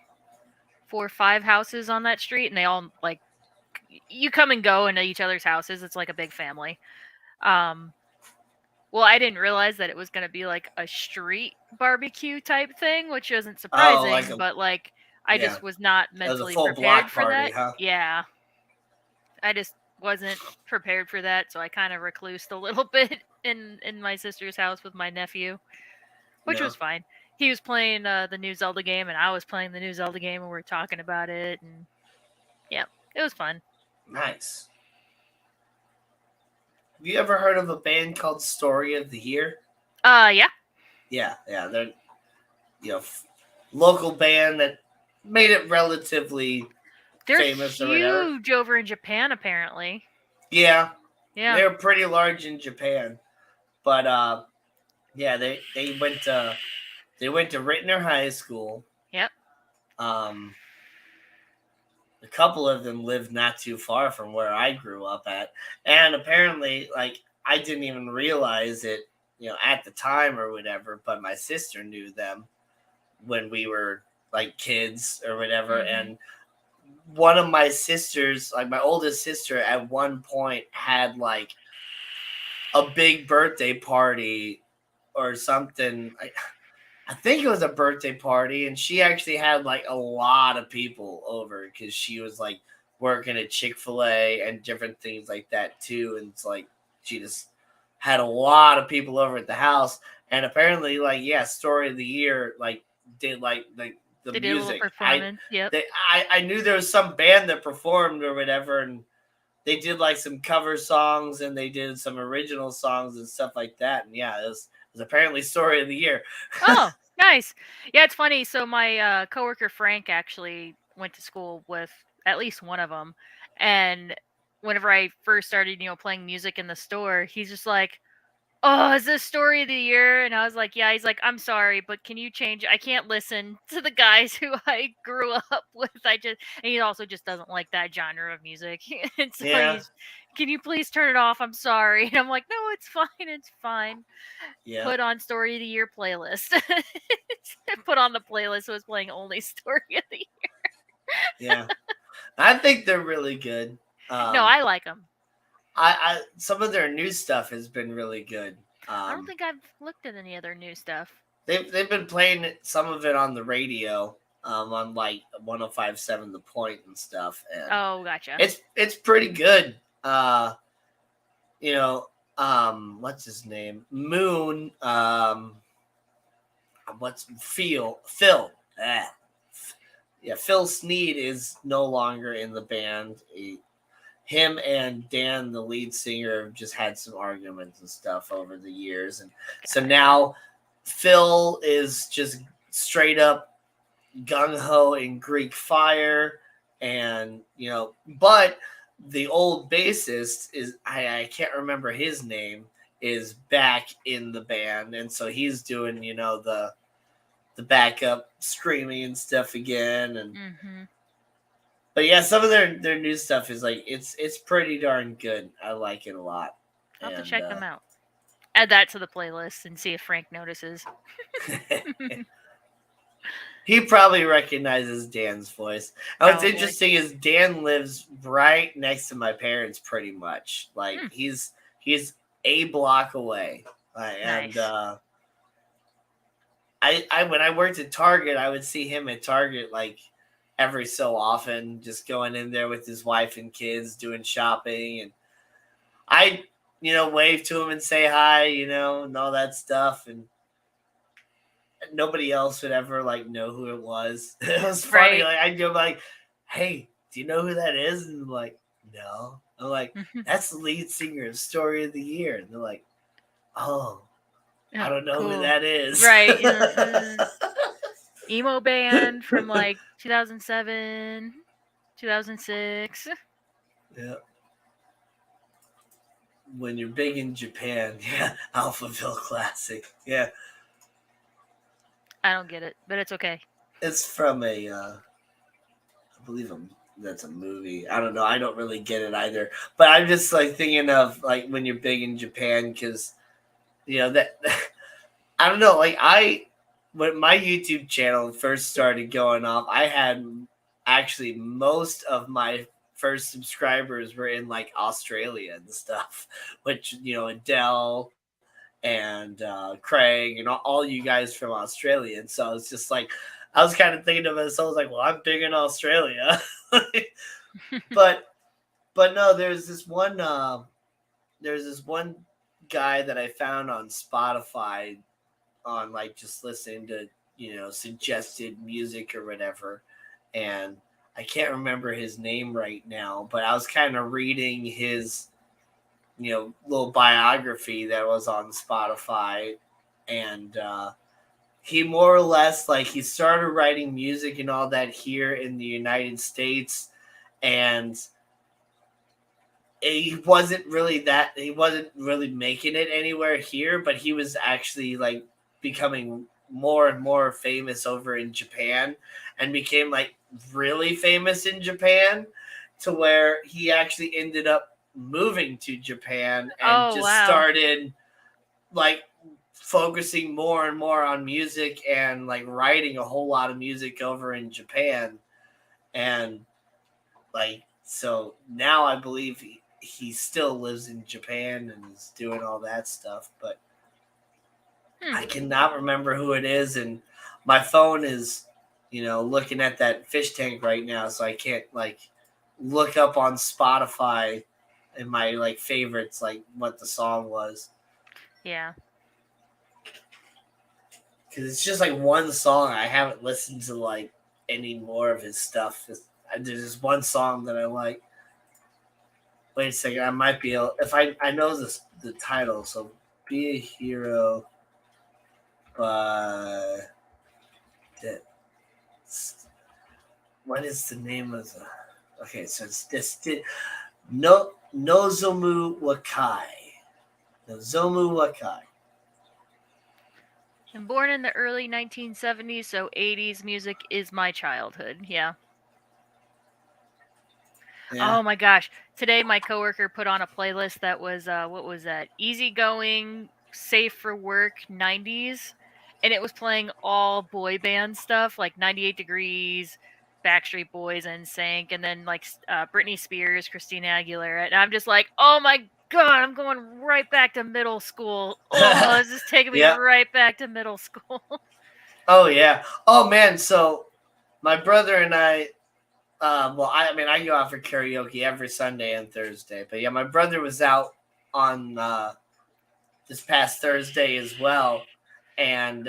4, 5 houses on that street, and they all like you come and go into each other's houses. It's like a big family. Well, I didn't realize that it was going to be like a street barbecue type thing, which isn't surprising. But I just was not mentally prepared for that. Huh? Yeah, I just wasn't prepared for that, so I kind of reclused a little bit in my sister's house with my nephew, which was fine. He was playing the new Zelda game, and I was playing the new Zelda game, and we were talking about it, and yeah, it was fun. Nice. Have you ever heard of a band called Story of the Year? Yeah. Yeah. They're local band that made it relatively famous. They're huge over in Japan, apparently. Yeah. They're pretty large in Japan, but they went to Rittner High School. Yep. A couple of them lived not too far from where I grew up at. And apparently, like, I didn't even realize it, at the time or whatever, but my sister knew them when we were like kids or whatever. Mm-hmm. And one of my sisters, like my oldest sister, at one point had like a big birthday party or something. I think it was a birthday party, and she actually had like a lot of people over because she was like working at Chick-fil-A and different things like that too. And it's like she just had a lot of people over at the house. And apparently, like, yeah, story of the year, like, did like the They did a little music. performance. Yep. I knew there was some band that performed or whatever, and they did like some cover songs and they did some original songs and stuff like that. And yeah, it was apparently story of the year. Oh, nice. Yeah, it's funny. So my coworker Frank actually went to school with at least one of them, and whenever I first started, playing music in the store, he's just like, "Oh, is this story of the year?" And I was like, "Yeah." He's like, "I'm sorry, but can you change? I can't listen to the guys who I grew up with. And he also just doesn't like that genre of music. And so Yeah, can you please turn it off? I'm sorry." And I'm like, "No, it's fine. It's fine." yeah, Put on story of the year playlist. Put on the playlist. So it's playing only story of the year. yeah. I think they're really good. No, I like them. I some of their new stuff has been really good. I don't think I've looked at any other new stuff. They've been playing some of it on the radio, on like 105.7 The Point and stuff, and Oh, gotcha. it's pretty good. You know, what's his name? Moon. What's Phil? Yeah, Phil Sneed is no longer in the band. Him and Dan, the lead singer, have just had some arguments and stuff over the years, and so now Phil is just straight up gung ho in Greek Fire, and but the old bassist is I can't remember his name, is back in the band, and so he's doing the backup screaming and stuff again, and Mm-hmm. but yeah, some of their new stuff is like it's pretty darn good. I like it a lot. I'll have to And check them out. Add that to the playlist and see if Frank notices. he probably recognizes Dan's voice. And what's Probably. interesting is Dan lives right next to my parents, pretty much. Like he's a block away, and Nice. I when I worked at Target, I would see him at Target like every so often, just going in there with his wife and kids doing shopping, and I wave to him and say hi, and all that stuff, and nobody else would ever like know who it was. It was funny. Right. Like I'd go like, "Hey, do you know who that is?" And I'm like, "No." I'm like, "That's the lead singer of Story of the Year." And they're like, "Oh, I don't know cool. who that is." Right. Emo band from like 2007, 2006. Yeah. When you're big in Japan, yeah, Alphaville Classic. Yeah. I don't get it, but it's okay. It's from I believe that's a movie. I don't know. I don't really get it either. But I'm just like thinking of like when you're big in Japan, because that I don't know. Like when my YouTube channel first started going off, I had actually most of my first subscribers were in like Australia and stuff, which Adele and Craig and all you guys from Australia. And so it's just like I was kind of thinking of it. So I was like, well, I'm big in Australia, but no, there's this one guy that I found on Spotify on like just listening to suggested music or whatever, and I can't remember his name right now, but I was kind of reading his little biography that was on Spotify, and he more or less like he started writing music and all that here in the United States, and he wasn't really making it anywhere here, but he was actually like becoming more and more famous over in Japan, and became like really famous in Japan, to where he actually ended up moving to Japan and Oh just wow. started like focusing more and more on music and like writing a whole lot of music over in Japan. And like, so now I believe he still lives in Japan and is doing all that stuff, but I cannot remember who it is. And my phone is, looking at that fish tank right now, so I can't like look up on Spotify in my like favorites like what the song was, Yeah. because it's just like one song. I haven't listened to like any more of his stuff. There's just one song that I like. Wait a second, I might be able, if I know the title. So, "Be a Hero" by that. What is the name of the? Okay, so it's this. No, Nozomu Wakai. Nozomu Wakai. And born in the early 1970s, so 80s music is my childhood. Yeah. Yeah. Oh my gosh. Today my coworker put on a playlist that was what was that? Easygoing, safe for work 90s. And it was playing all boy band stuff like 98 Degrees, Backstreet Boys, and Sync, and then like Britney Spears, Christina Aguilera. And I'm just like, "Oh my god, I'm going right back to middle school. Oh, this is taking me Yeah. right back to middle school." Oh yeah. Oh man. So my brother and I. Well, I mean, I go out for karaoke every Sunday and Thursday. But yeah, my brother was out on this past Thursday as well, and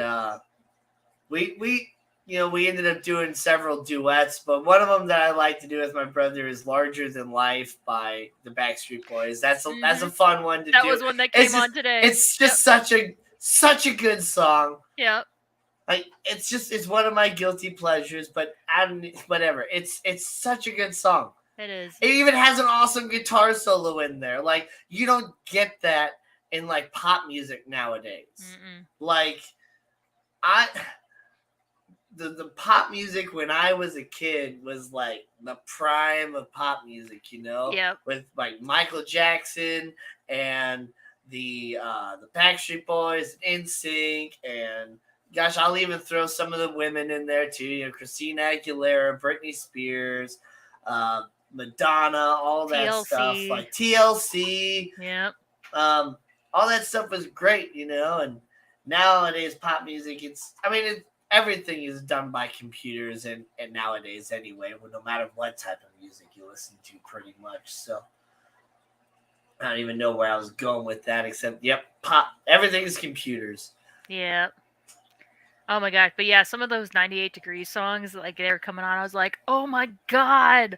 we we ended up doing several duets. But one of them that I like to do with my brother is "Larger Than Life" by the Backstreet Boys. That's a fun one to That do. was one that came on today. It's just such a good song. Yep. Like it's one of my guilty pleasures, but whatever. It's such a good song. It is. It even has an awesome guitar solo in there. Like you don't get that in like pop music nowadays. Mm-mm. Like I the pop music when I was a kid was like the prime of pop music, Yep. with like Michael Jackson and the Backstreet Boys, NSYNC, and gosh, I'll even throw some of the women in there too. Christina Aguilera, Britney Spears, Madonna, all that stuff, TLC. like TLC. Yep. All that stuff was great, and nowadays pop music, everything is done by computers and nowadays anyway, no matter what type of music you listen to pretty much. So I don't even know where I was going with that, except pop, everything is computers. Yep. Oh my gosh. But yeah, some of those 98 Degrees songs, like they were coming on, I was like, oh my god,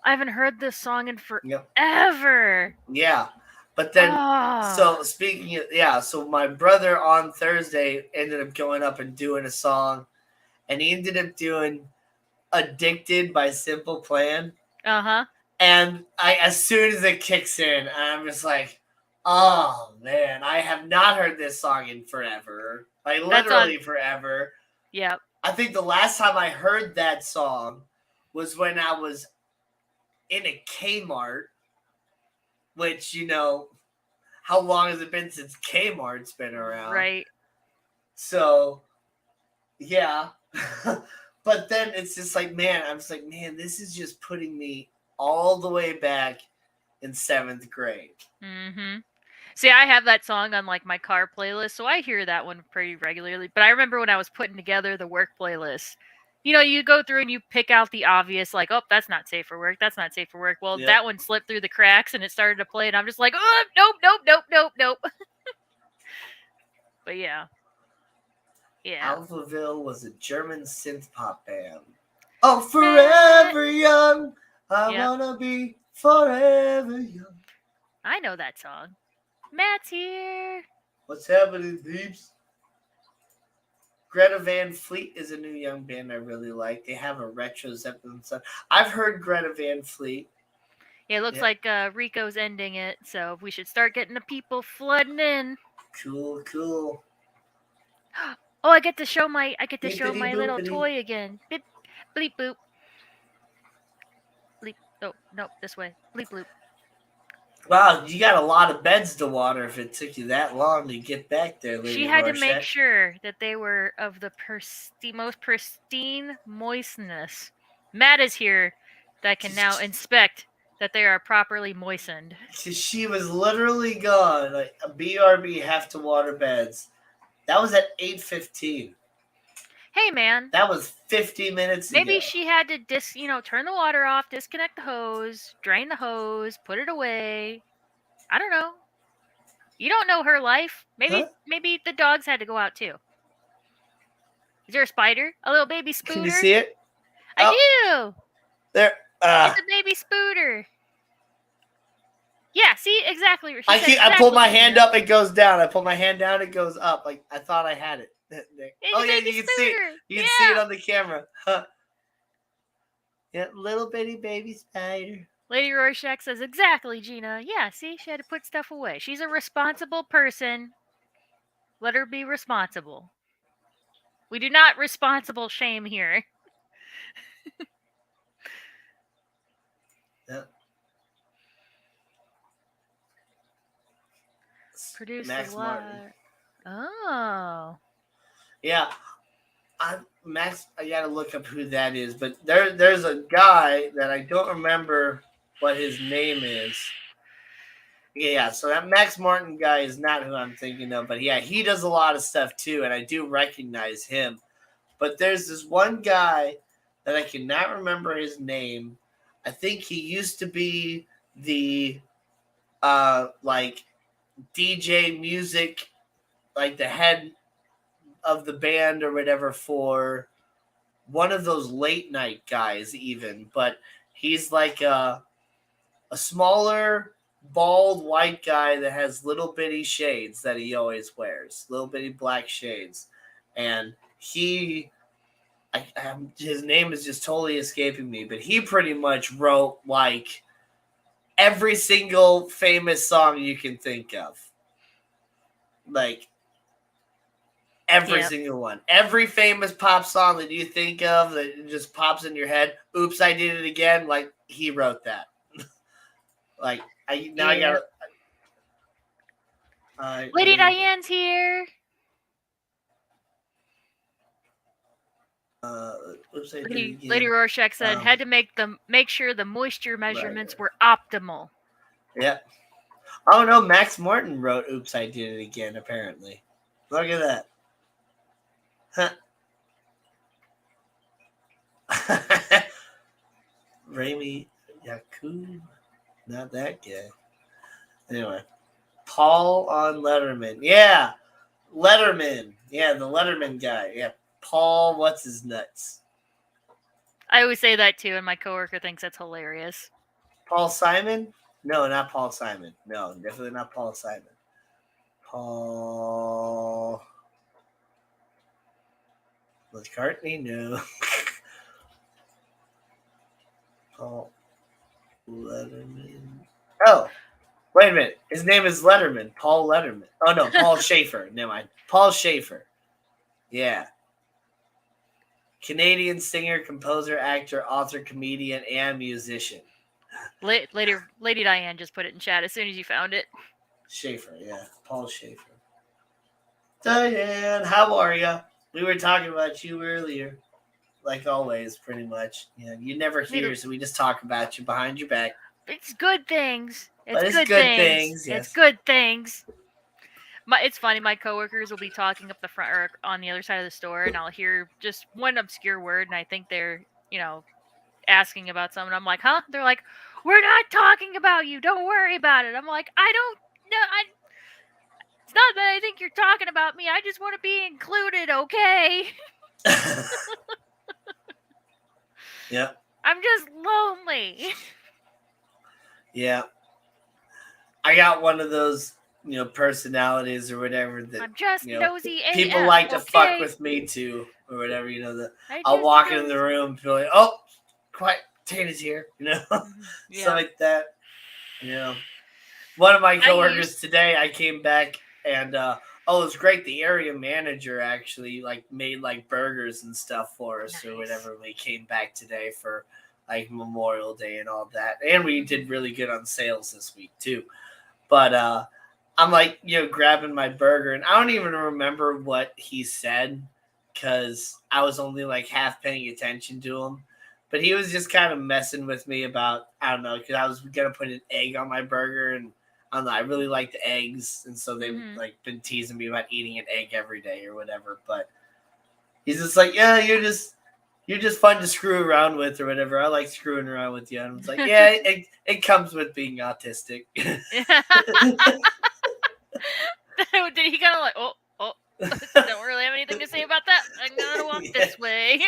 I haven't heard this song in forever. Yeah. But then, Oh. so speaking of, so my brother on Thursday ended up going up and doing a song, and he ended up doing "Addicted" by Simple Plan. Uh-huh. And as soon as it kicks in, I'm just like, oh man, I have not heard this song in forever. Like literally forever. Yep. I think the last time I heard that song was when I was in a Kmart, which, how long has it been since Kmart's been around? Right. So, yeah. But then it's just like, man, I'm just like, man, this is just putting me all the way back in 7th grade. Mm-hmm. See, I have that song on like my car playlist, so I hear that one pretty regularly. But I remember when I was putting together the work playlist, you go through and you pick out the obvious, like, oh, that's not safe for work. That's not safe for work. Well, that one slipped through the cracks and it started to play, and I'm just like, oh, nope, nope, nope, nope, nope. But yeah. Yeah. Alphaville was a German synth pop band. Oh, forever young. I wanna be forever young. I know that song. Matt's here. What's happening, peeps? Greta Van Fleet is a new young band I really like. They have a retro Zeppelin song. I've heard Greta Van Fleet. Yeah, it looks like Rico's ending it, so we should start getting the people flooding in. Cool. Oh, I get to show my little toy again. Bip, bleep boop. Oh, nope, this way. Bleep bloop. Wow, you got a lot of beds to water if it took you that long to get back there, Lady She had to make Rorschach. sure that they were of the most pristine moistness. Matt is here that can now inspect that they are properly moistened. She was literally gone. Like a BRB have to water beds. That was at 8:15. Hey, man. That was 50 minutes Maybe ago. she had to turn the water off, disconnect the hose, drain the hose, put it away. I don't know. You don't know her life. Maybe the dogs had to go out too. Is there a spider? A little baby spooter? Can you see it? I do. There. It's a baby spooter. Yeah, see exactly. I pull my hand up, it goes down. I pull my hand down, it goes up. Like I thought I had it. Oh yeah, you can see it. You can see it on the camera. Huh. Yeah, little bitty baby spider. Lady Rorschach says exactly, Gina. Yeah, see, she had to put stuff away. She's a responsible person. Let her be responsible. We do not responsible shame here. Yeah. Produce Max the Martin. Oh. Yeah. Max, I gotta look up who that is, but there's a guy that I don't remember what his name is. Yeah, so that Max Martin guy is not who I'm thinking of, but yeah, he does a lot of stuff too, and I do recognize him. But there's this one guy that I cannot remember his name. I think he used to be the like DJ music, like the head of the band or whatever for one of those late night guys even, but he's like a smaller, bald white guy that has little bitty shades that he always wears, little bitty black shades. And his name is just totally escaping me, but he pretty much wrote like every single famous song you can think of. Like every single one. Every famous pop song that you think of that just pops in your head. Oops, I did it again. Like he wrote that. Like I got Lady Diane's here. Lady Rorschach said had to make sure the moisture measurements were optimal. Yeah. Oh no, Max Martin wrote "Oops, I Did It Again." Apparently, look at that. Huh. Rami Yakub, not that guy. Anyway, Paul on Letterman. Yeah, Letterman. Yeah, the Letterman guy. Yeah, Paul. What's his nuts? I always say that too, and my coworker thinks that's hilarious. Paul Simon? No, not Paul Simon. No, definitely not Paul Simon. Paul McCartney? No. Paul Letterman. Oh, wait a minute. His name is Letterman. Paul Letterman. Oh, no, Paul Schaefer. Never mind. Paul Schaefer. Yeah. Canadian singer, composer, actor, author, comedian, and musician. Lady Diane just put it in chat as soon as you found it. Schaefer, yeah. Paul Schaefer. Diane, how are you? We were talking about you earlier. Like always, pretty much. Yeah, you never hear, so we just talk about you behind your back. It's good things. It's good things. Yes. It's good things. It's funny. My coworkers will be talking up the front or on the other side of the store, and I'll hear just one obscure word, and I think they're, asking about something. I'm like, huh? They're like, we're not talking about you. Don't worry about it. I'm like, I don't know. It's not that I think you're talking about me. I just want to be included, okay? Yeah. I'm just lonely. Yeah. I got one of those, personalities or whatever that I'm just nosy AF, people like to fuck with me too, or whatever, I'll walk in the room and feel like, oh, quiet, Tana's here, Yeah. Stuff like that. One of my coworkers today, I came back and it was great. The area manager actually made burgers and stuff for us or whatever. We came back today for like Memorial Day and all that. And we did really good on sales this week too. But I'm like, grabbing my burger, and I don't even remember what he said because I was only like half paying attention to him. But he was just kind of messing with me about, I don't know, because I was gonna put an egg on my burger, and I don't know, I really liked eggs, and so they've like been teasing me about eating an egg every day or whatever. But he's just like, yeah, you're just fun to screw around with or whatever. I like screwing around with you. And it's like, yeah, it comes with being autistic. Did he kind of like, oh, don't really have anything to say about that. I'm gonna walk this way.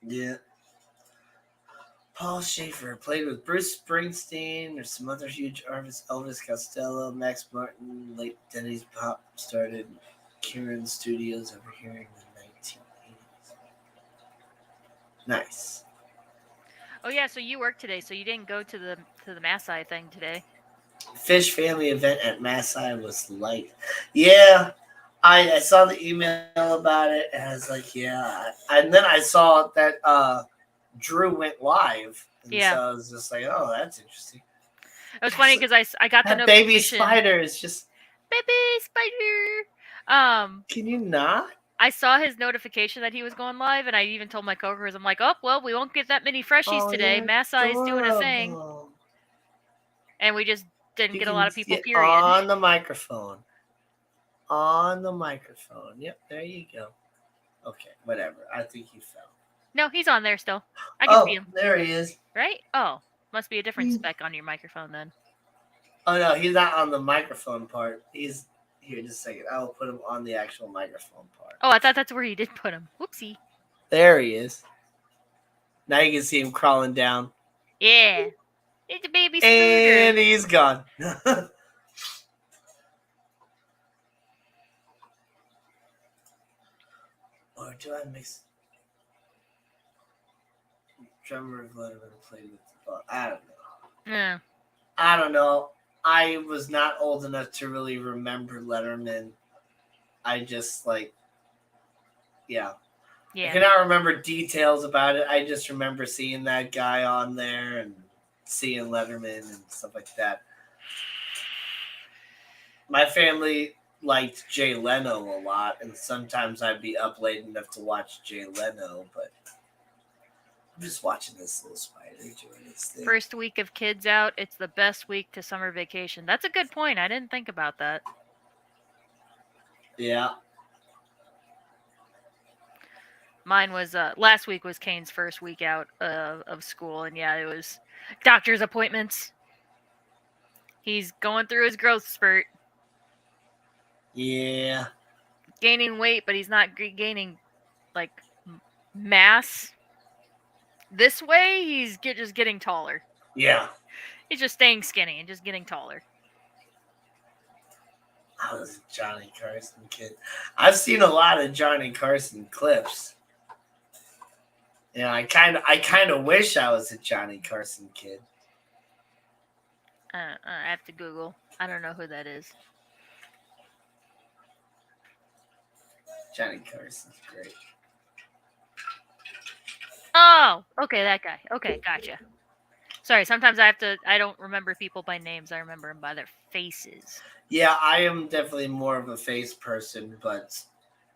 Yeah. Paul Schaefer played with Bruce Springsteen or some other huge artists, Elvis Costello, Max Martin, late Denny's Pop started Kieran Studios over here in the 1980s. Nice. Oh yeah, so you worked today, so you didn't go to the Maasai thing today. Fish family event at Maasai was light. Yeah, I saw the email about it, and I was like, yeah. And then I saw that Drew went live, and so I was just like, oh, that's interesting. It was funny because I got the that notification. Baby spider is just baby spider. Can you not? I saw his notification that he was going live, and I even told my coworkers, I'm like, oh well, we won't get that many freshies today. Maasai is doing a thing, and we just didn't get a lot of people. Period. On the microphone. On the microphone. Yep, there you go. Okay, whatever. I think he fell. No, he's on there still. I can see him. There he is. Right? Oh, must be a different spec on your microphone then. Oh no, he's not on the microphone part. He's here. Just a second. I will put him on the actual microphone part. Oh, I thought that's where you did put him. Whoopsie. There he is. Now you can see him crawling down. Yeah. It's a baby spider. And he's gone. Or do I mix? Drummer of Letterman played with the ball. I don't know. Yeah. I don't know. I was not old enough to really remember Letterman. I just yeah. I cannot remember details about it. I just remember seeing that guy on there and seeing Letterman and stuff like that. My family liked Jay Leno a lot, and sometimes I'd be up late enough to watch Jay Leno, but I'm just watching this little spider doing its thing. First week of kids out, it's the best week to summer vacation. That's a good point. I didn't think about that. Yeah. Mine was last week was Kane's first week out of school, and yeah, it was doctor's appointments. He's going through his growth spurt. Yeah. Gaining weight, but he's not gaining like mass. This way, he's just getting taller. Yeah. He's just staying skinny and just getting taller. I was a Johnny Carson kid. I've seen a lot of Johnny Carson clips. Yeah, I kind of wish I was a Johnny Carson kid. I have to Google. I don't know who that is. Johnny Carson's great. Oh, okay, that guy. Okay, gotcha. Sorry, sometimes I don't remember people by names. I remember them by their faces. Yeah, I am definitely more of a face person, but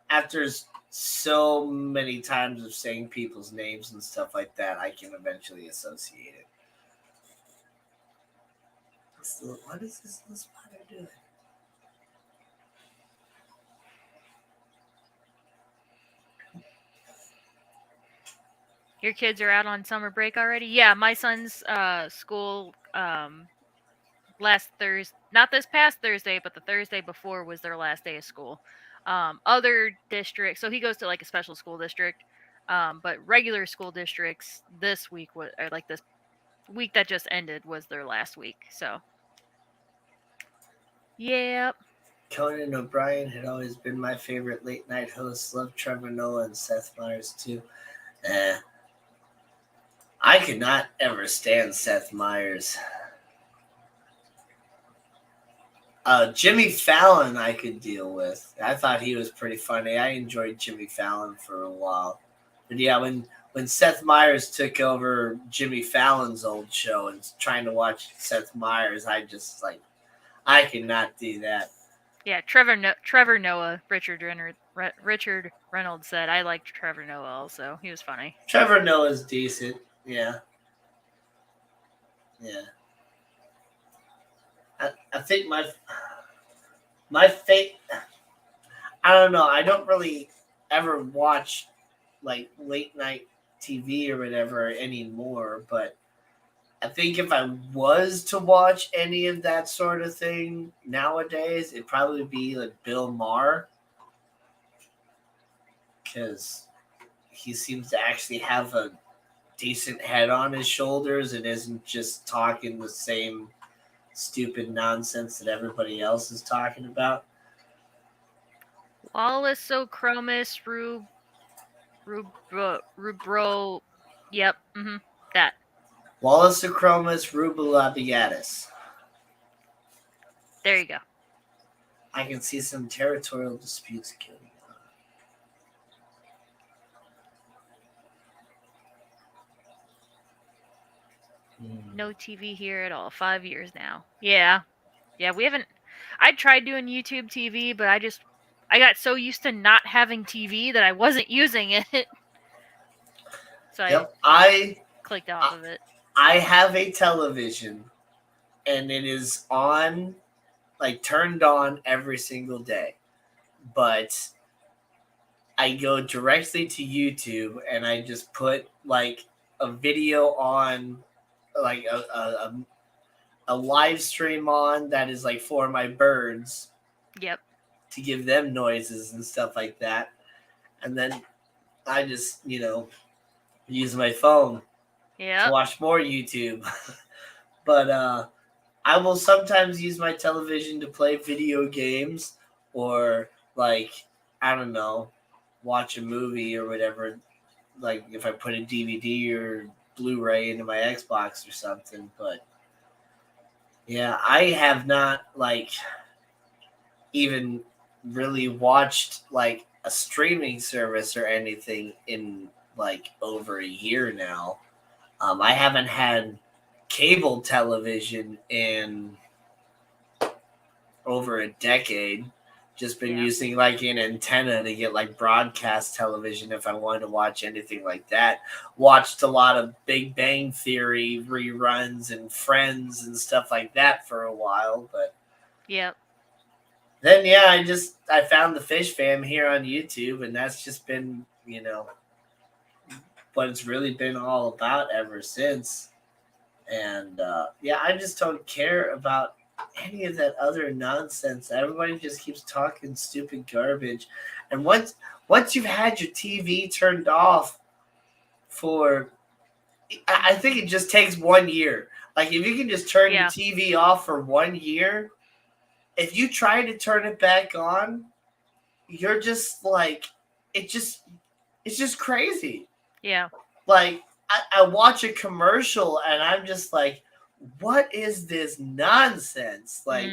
after so many times of saying people's names and stuff like that, I can eventually associate it. What is this little spider doing? Your kids are out on summer break already? Yeah, my son's school last Thursday, not this past Thursday, but the Thursday before was their last day of school. Other districts, so he goes to like a special school district, but regular school districts this week or like this week that just ended was their last week. So, yep. Conan O'Brien had always been my favorite late night host. Loved Trevor Noah and Seth Meyers too. I could not ever stand Seth Meyers. Jimmy Fallon I could deal with. I thought he was pretty funny. I enjoyed Jimmy Fallon for a while. But yeah, when when Seth Meyers took over Jimmy Fallon's old show and trying to watch Seth Meyers, I just like I cannot do that. Yeah, Trevor Noah. Richard Reynolds said I liked Trevor Noah also. He was funny. Trevor Noah's decent. Yeah. Yeah. I think my fate. I don't know. I don't really ever watch like late night TV or whatever anymore, but I think if I was to watch any of that sort of thing nowadays, it'd probably be like Bill Maher because he seems to actually have a decent head on his shoulders and isn't just talking the same stupid nonsense that everybody else is talking about. Wallace Ochromis Rubro. Yep. That. Wallace Acromis rubuladiatus. There you go. I can see some territorial disputes going on. No TV here at all. 5 years now. Yeah. Yeah, we haven't. I tried doing YouTube TV, but I got so used to not having TV that I wasn't using it. So Yep, I clicked off of it. I have a television, and it is on, like turned on every single day. But I go directly to YouTube, and I just put like a video on, like a live stream on that is like for my birds. Yep. To give them noises and stuff like that, and then I just use my phone to watch more YouTube. But I will sometimes use my television to play video games or like I don't know, watch a movie or whatever. Like if I put a DVD or Blu-ray into my Xbox or something. But yeah, I have not like even really watched like a streaming service or anything in like over a year now. I haven't had cable television in over a decade. Just been using like an antenna to get like broadcast television if I wanted to watch anything like that. Watched a lot of Big Bang Theory reruns and Friends and stuff like that for a while, but yep. Then I found the Fish Fam here on YouTube, and that's just been what it's really been all about ever since. And I just don't care about any of that other nonsense. Everybody just keeps talking stupid garbage. And once you've had your TV turned off for, I think it just takes 1 year. Like if you can just turn your TV off for 1 year, if you try to turn it back on, you're just like, it's just crazy. Yeah. Like I watch a commercial and I'm just like, what is this nonsense? Like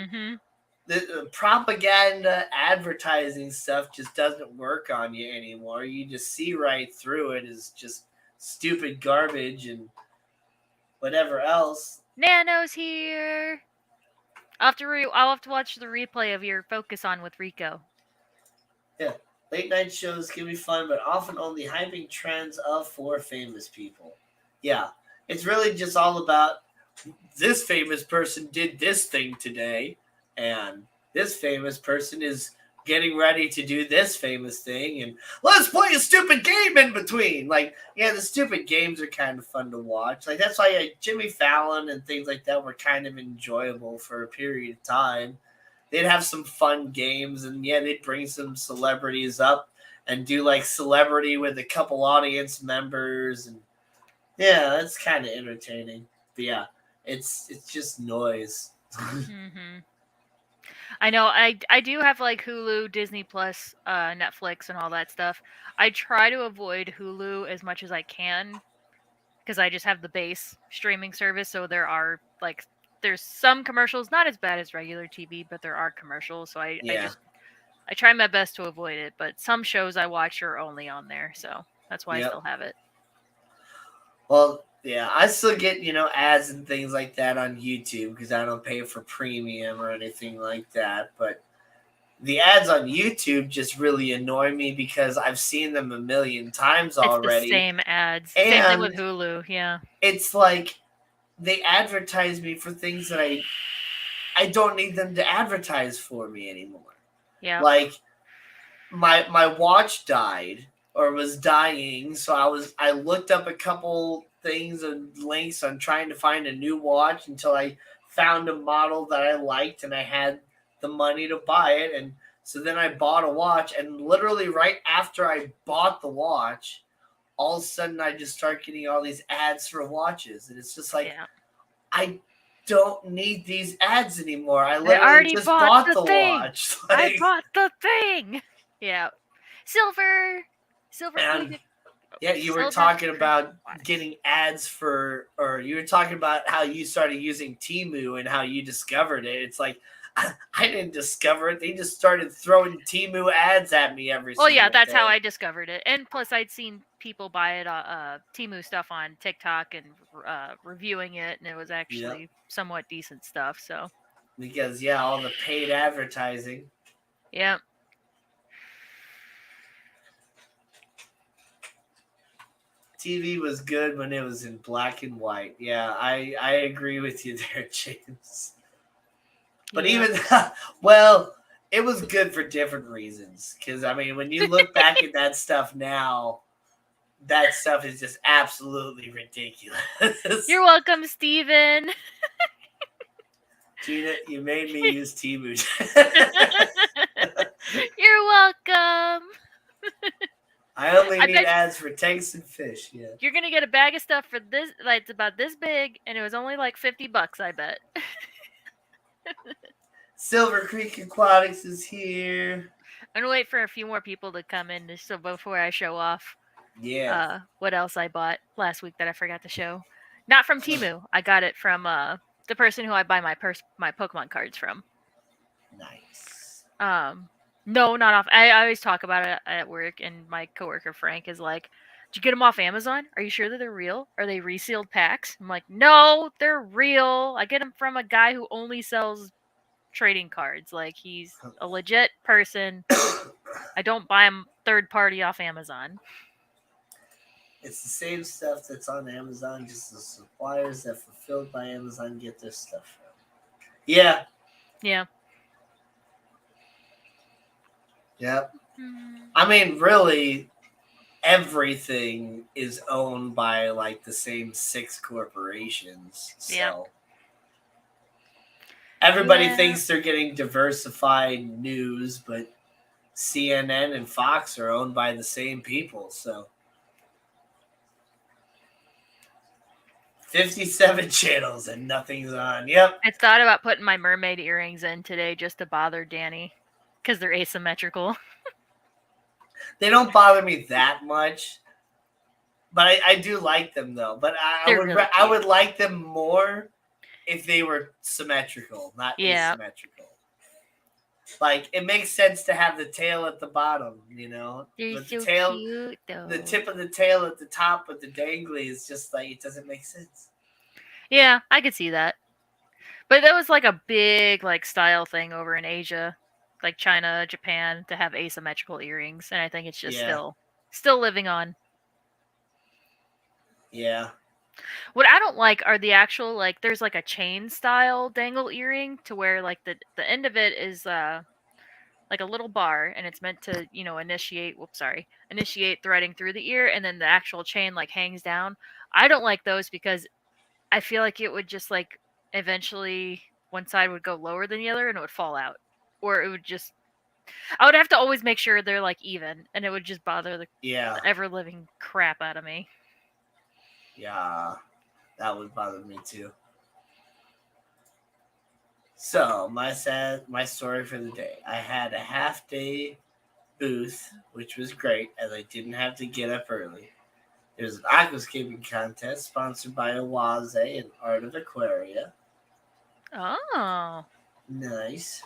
the propaganda advertising stuff just doesn't work on you anymore. You just see right through it as just stupid garbage and whatever else. Nano's here. I'll have to watch the replay of your focus on with Rico. Yeah. Late night shows can be fun, but often only hyping trends of for famous people. Yeah. It's really just all about this famous person did this thing today, and this famous person is getting ready to do this famous thing, and let's play a stupid game in between. Like, yeah, the stupid games are kind of fun to watch. Like, that's why Jimmy Fallon and things like that were kind of enjoyable for a period of time. They'd have some fun games, and they'd bring some celebrities up and do like celebrity with a couple audience members, and that's kind of entertaining. But yeah, it's just noise. I know. I do have like Hulu, Disney Plus, Netflix, and all that stuff. I try to avoid Hulu as much as I can because I just have the base streaming service. So there's some commercials, not as bad as regular TV, but there are commercials. So I try my best to avoid it. But some shows I watch are only on there, so that's why I still have it. Well, yeah, I still get, ads and things like that on YouTube because I don't pay for premium or anything like that. But the ads on YouTube just really annoy me because I've seen them a million times It's the already. same ads. Same thing with And Hulu. Yeah. it's like they advertise me for things that I don't need them to advertise for me anymore. Yeah. Like my watch died or was dying, so I looked up a couple things and links on trying to find a new watch until I found a model that I liked and I had the money to buy it. And so then I bought a watch, and literally right after I bought the watch, all of a sudden I just start getting all these ads for watches, and it's just like, Yeah. I don't need these ads anymore. I I literally already just bought bought the the thing. watch. I bought the thing. Yeah. Silver And plated. yeah, you were Silver talking about watch. getting ads or you were talking about how you started using Temu and how you discovered it. It's like, I didn't discover it. They just started throwing Temu ads at me every Well, yeah, single that's how day. I discovered it. And plus, I'd seen people buy it, Temu stuff on TikTok and reviewing it, and it was Yep. actually somewhat decent stuff. So, Because yeah, all the paid advertising. yeah. TV was good when it was in black and white. Yeah, I agree with you there, James. But Yeah. even well, it was good for different reasons. Because I mean, when you look back at that stuff now, that stuff is just absolutely ridiculous. You're welcome, Steven. Gina, you made me use Temu. You're welcome. I only I need bet ads for tanks and fish. Yeah. you're gonna get a bag of stuff for this, like it's about this big, and it was only like $50. I bet. Silver Creek Aquatics is here. I'm gonna wait for a few more people to come in, so before I show off Yeah. what else I bought last week that I forgot to show. Not from Temu. I got it from the person who I buy my Pokemon cards from. Nice. No, not off. I always talk about it at work, and my coworker Frank is like, "Did you get them off Amazon? Are you sure that they're real? Are they resealed packs?" I'm like, "No, they're real. I get them from a guy who only sells trading cards. Like he's a legit person. I don't buy them third party off Amazon." It's the same stuff that's on Amazon, just the suppliers that fulfilled by Amazon get their stuff from. Yeah. Yeah. Yep. I mean, really, everything is owned by like the same 6 corporations. So Yeah. everybody Yeah. thinks they're getting diversified news, but CNN and Fox are owned by the same people. So 57 channels and nothing's on. Yep. I thought about putting my mermaid earrings in today just to bother Danny because they're asymmetrical. They don't bother me that much, but I do like them though. But I would like them more if they were symmetrical, not asymmetrical. Like it makes sense to have the tail at the bottom, They're but so the tail, cute, though. the tip of the tail at the top with the dangly is just like it doesn't make sense. Yeah, I could see that. But that was like a big like style thing over in Asia, like China, Japan, to have asymmetrical earrings, and I think it's just still living on. Yeah. What I don't like are the actual like there's like a chain style dangle earring to where like the end of it is like a little bar and it's meant to, initiate threading through the ear, and then the actual chain like hangs down. I don't like those because I feel like it would just like eventually one side would go lower than the other and it would fall out. Or it would just I would have to always make sure they're like even, and it would just bother the ever living crap out of me. Yeah. That would bother me too. So my story for the day. I had a half day booth, which was great, as I didn't have to get up early. There was an aquascaping contest sponsored by Oase and Art of Aquaria. Oh. Nice.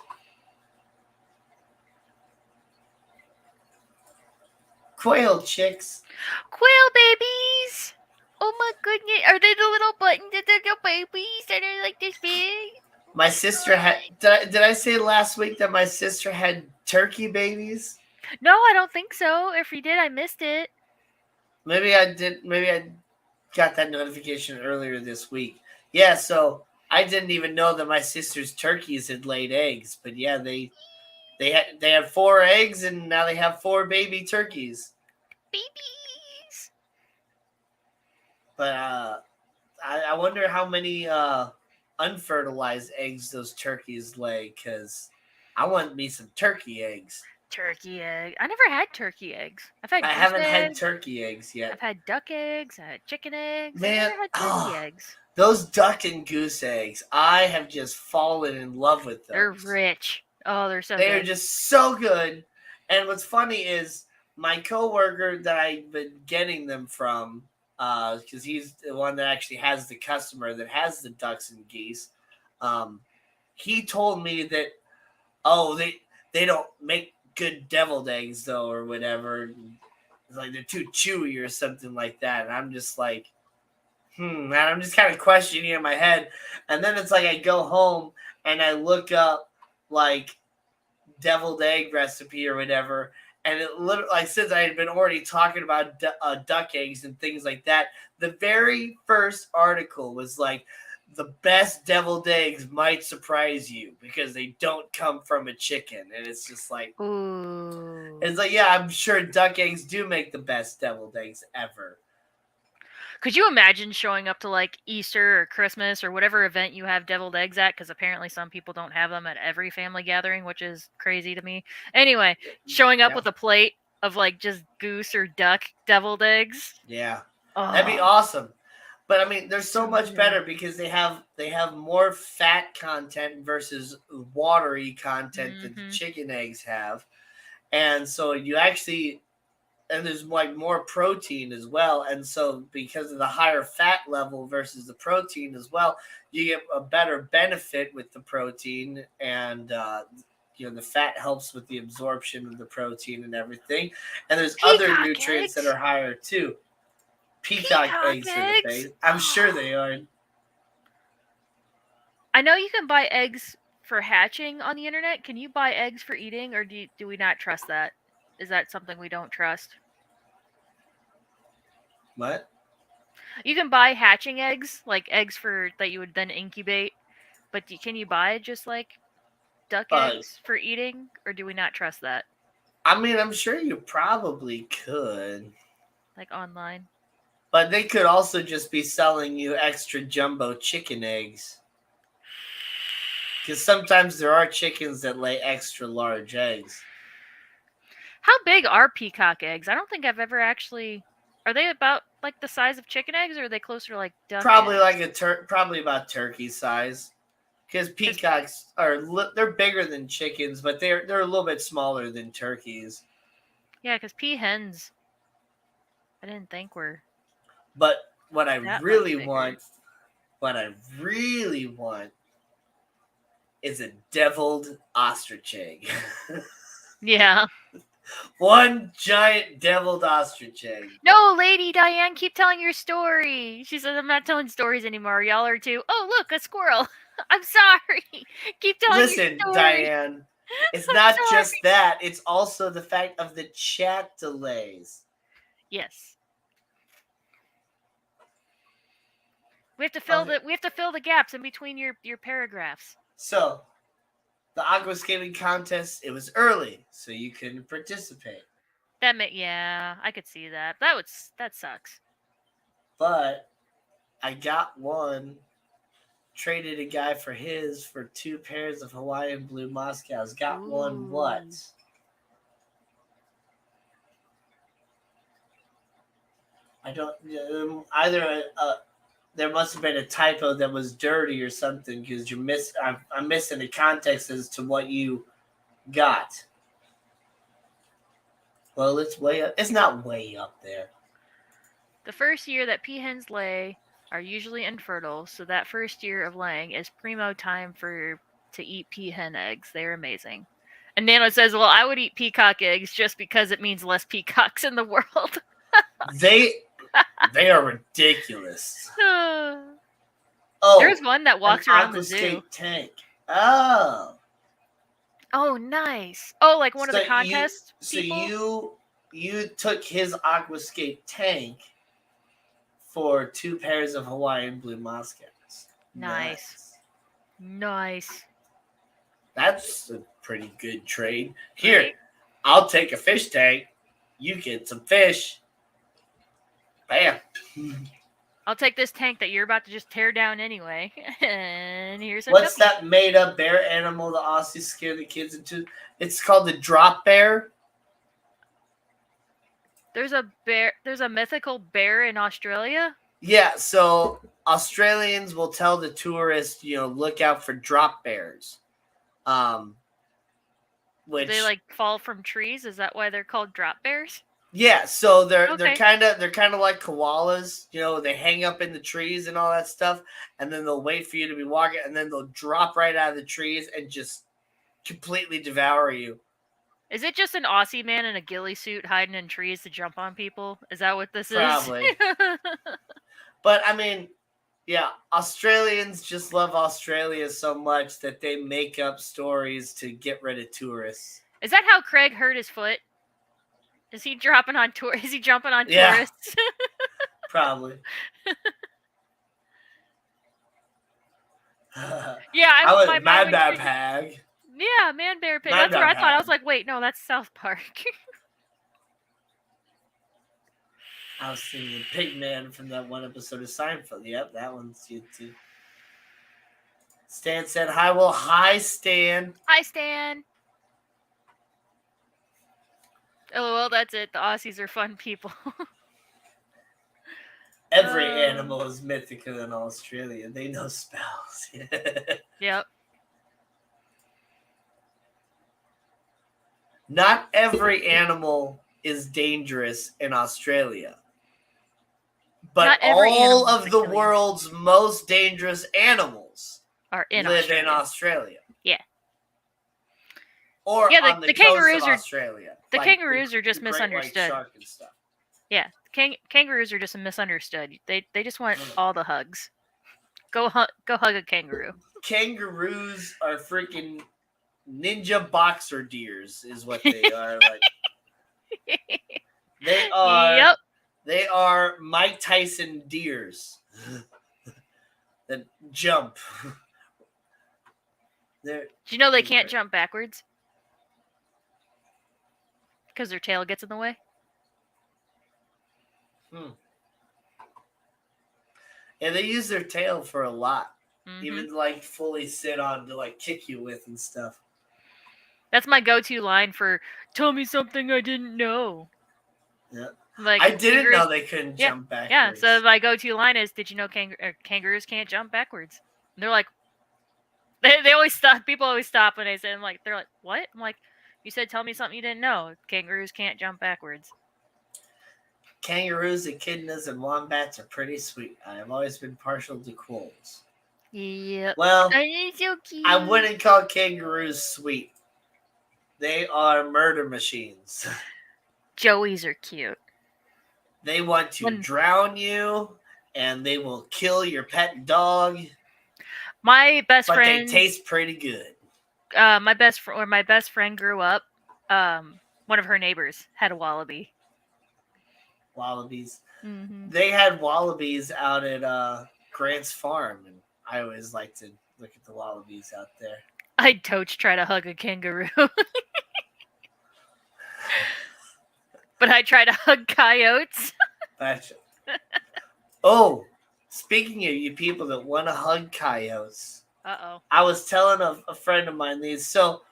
Quail chicks. Quail babies! Oh my goodness! Are they the little buttons? The little babies that are like this big? My sister had. Did I say last week that my sister had turkey babies? No, I don't think so. If you did, I missed it. Maybe I did. Maybe I got that notification earlier this week. Yeah, so I didn't even know that my sister's turkeys had laid eggs. But yeah, they had 4 eggs, and now they have 4 baby turkeys. Babies. But I wonder how many unfertilized eggs those turkeys lay, because I want me some turkey eggs. Turkey egg. I never had turkey eggs. I've had I goose haven't had eggs. turkey eggs yet. I've had duck eggs. I had chicken eggs. Man, I never had turkey eggs. those duck and goose eggs, I have just fallen in love with those. They're rich. Oh, they're so They good. are just so good. And what's funny is my coworker that I've been getting them from, because he's the one that actually has the customer that has the ducks and geese. He told me that they don't make good deviled eggs though, or whatever. It's like they're too chewy or something like that. And I'm just like, and I'm just kind of questioning in my head. And then it's like I go home and I look up like deviled egg recipe or whatever. And it literally, like, since I had been already talking about duck eggs and things like that, the very first article was like, the best deviled eggs might surprise you because they don't come from a chicken. And it's just like, ooh. It's like, yeah, I'm sure duck eggs do make the best deviled eggs ever. Could you imagine showing up to like Easter or Christmas or whatever event you have deviled eggs at? Because apparently some people don't have them at every family gathering, which is crazy to me. Anyway, showing up with a plate of like just goose or duck deviled eggs. Yeah, that'd be awesome. But I mean, they're so much better because they have more fat content versus watery content that the chicken eggs have, and so you actually. And there's like more protein as well. And so because of the higher fat level versus the protein as well, you get a better benefit with the protein. And, the fat helps with the absorption of the protein and everything. And there's other nutrients that are higher too. Peacock eggs are the best. I'm sure they are. I know you can buy eggs for hatching on the internet. Can you buy eggs for eating, or do we not trust that? Is that something we don't trust? What? You can buy hatching eggs, like eggs for that you would then incubate. But can you buy just like duck eggs for eating, or do we not trust that? I mean, I'm sure you probably could. Like online. But they could also just be selling you extra jumbo chicken eggs. Because sometimes there are chickens that lay extra large eggs. How big are peacock eggs? I don't think I've ever actually. Are they about like the size of chicken eggs, or are they closer to like duck Probably eggs? like probably about turkey size. Because peacocks they're bigger than chickens, but they're a little bit smaller than turkeys. Yeah, because peahens, I didn't think were. But what I really want is a deviled ostrich egg. Yeah. One giant deviled ostrich egg. No, Lady Diane, keep telling your story. She says, I'm not telling stories anymore. Y'all are too. Oh, look, a squirrel. I'm sorry. Keep telling your story. Listen, Diane, it's not just that. It's also the fact of the chat delays. Yes. We have to fill the gaps in between your paragraphs. So, the aquascaping contest, it was early, so you couldn't participate. Yeah, I could see that. That sucks. But I got one. Traded a guy for 2 pairs of Hawaiian blue Moscows. Got one what? I don't either. There must have been a typo that was dirty or something because I'm missing the context as to what you got. Well, it's way up. It's not way up there. The first year that peahens lay are usually infertile, so that first year of laying is primo time to eat peahen eggs. They're amazing. And Nano says, well, I would eat peacock eggs just because it means less peacocks in the world. They are ridiculous. Oh, Oh, there's one that walks an around the zoo. aquascape tank. Oh. Oh, nice. Oh, like one of the So contest you took his aquascape tank for 2 pairs of Hawaiian blue Moscows. Nice. That's a pretty good trade. Here, Right? I'll take a fish tank. You get some fish. Bam. I'll take this tank that you're about to just tear down anyway. And here's a What's Chucky. that made up bear animal the Aussies scare the kids into? It's called the drop bear. There's a mythical bear in Australia? Yeah, so Australians will tell the tourists, look out for drop bears. Which Do they like fall from trees? Is that why they're called drop bears? yeah, so they're Okay. kind of like koalas. They hang up in the trees and all that stuff, and then they'll wait for you to be walking, and then they'll drop right out of the trees and just completely devour you. Is it just an Aussie man in a ghillie suit hiding in trees to jump on people? Is that what this Probably. is? But I mean, yeah, Australians just love Australia so much that they make up stories to get rid of tourists. Is that how Craig hurt his foot? Is he jumping on Yeah. tourists? Probably. Yeah, my mind bad went- pag. Yeah, man bear pig. My That's what I bad thought. I pag. was like, wait, no, that's South Park. I was thinking Pigman from that one episode of Seinfeld. Yep, that one's you too. Stan said hi. Well, hi, Stan. Hi, Stan. Oh, well, that's it. The Aussies are fun people. Every animal is mythical in Australia. They know spells. Yep. Not every animal is dangerous in Australia. But Not every all animal of is the a killer. world's most dangerous animals Are in live Australia. in Australia. Yeah. Or Yeah, on the kangaroos coast of are Australia. the like kangaroos are just the great white misunderstood. shark and stuff. Yeah, kangaroos are just misunderstood. They just want all the hugs. Go hug a kangaroo. Kangaroos are freaking ninja boxer deers, is what they are. Like they are. Yep. They are Mike Tyson deers that jump. Do you know they can't jump backwards? Because their tail gets in the way. Yeah, they use their tail for a lot. Mm-hmm. Even like fully sit on to like kick you with and stuff. That's my go-to line for "Tell me something I didn't know." Yeah, like I didn't know they couldn't jump backwards. Yeah, so my go-to line is, "Did you know kangaroos can't jump backwards?" And they're like, they always stop. People always stop when I say, they're like, "What?" I'm like, "You said tell me something you didn't know. Kangaroos can't jump backwards." Kangaroos, echidnas, and wombats are pretty sweet. I have always been partial to quolls. Yep. Well, So cute. I wouldn't call kangaroos sweet. They are murder machines. Joeys are cute. They want to drown you, and they will kill your pet dog. My best friend. But they taste pretty good. My best friend grew up. One of her neighbors had a wallaby. Wallabies. Mm-hmm. They had wallabies out at Grant's farm, and I always like to look at the wallabies out there. I'd try to hug a kangaroo. But I try to hug coyotes. Gotcha. Oh, speaking of you people that want to hug coyotes. Uh-oh. I was telling a friend of mine these. So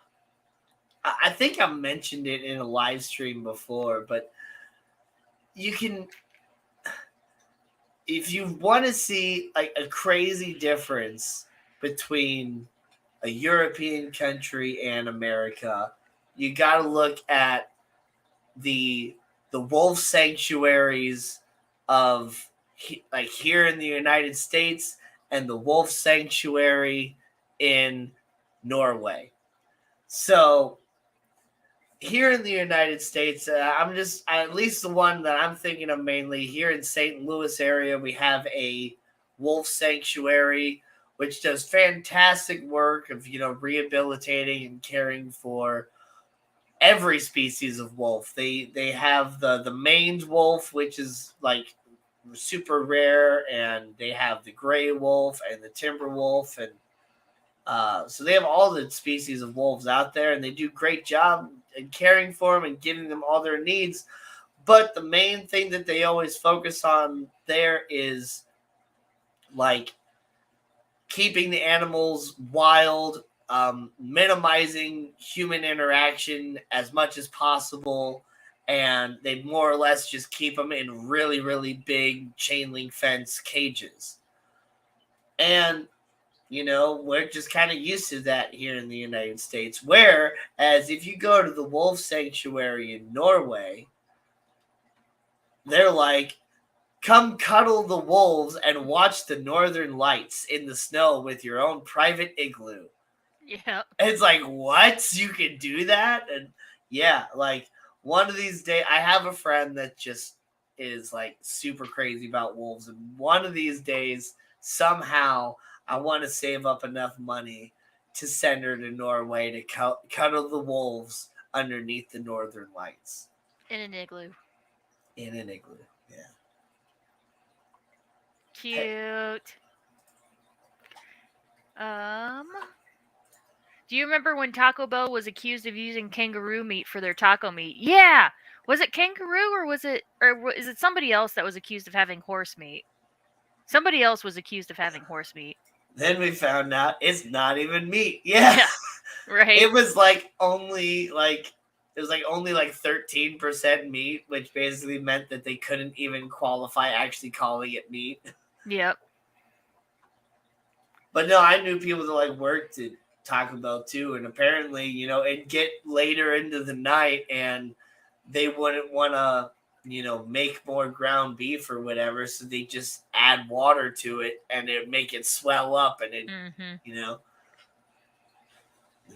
I think I mentioned it in a live stream before, but you can, if you want to see like a crazy difference between a European country and America, you got to look at the wolf sanctuaries of like here in the United States and the wolf sanctuary in Norway. So here in the United States, I'm just at least the one that I'm thinking of mainly here in St. Louis area. We have a wolf sanctuary, which does fantastic work of rehabilitating and caring for every species of wolf. They have the maned wolf, which is like super rare, and they have the gray wolf and the timber wolf, and so they have all the species of wolves out there, and they do a great job in caring for them and giving them all their needs. But the main thing that they always focus on there is like keeping the animals wild, minimizing human interaction as much as possible, and they more or less just keep them in really, really big chain link fence cages. And we're just kind of used to that here in the United States. Whereas if you go to the wolf sanctuary in Norway, they're like, come cuddle the wolves and watch the northern lights in the snow with your own private igloo. Yeah. It's like, what? You can do that? And yeah, like one of these days, I have a friend that just is like super crazy about wolves. And one of these days, somehow, I want to save up enough money to send her to Norway to cuddle the wolves underneath the northern lights. In an igloo. In an igloo, yeah. Cute. Do you remember when Taco Bell was accused of using kangaroo meat for their taco meat? Yeah. Was it kangaroo or is it somebody else that was accused of having horse meat? Somebody else was accused of having horse meat. Then we found out it's not even meat. Yeah. Right. It was only 13% meat, which basically meant that they couldn't even qualify actually calling it meat. Yep. But no, I knew people that worked at Taco Bell too, and apparently, it'd get later into the night and they wouldn't want to, make more ground beef or whatever, so they just add water to it and it'd make it swell up and it, and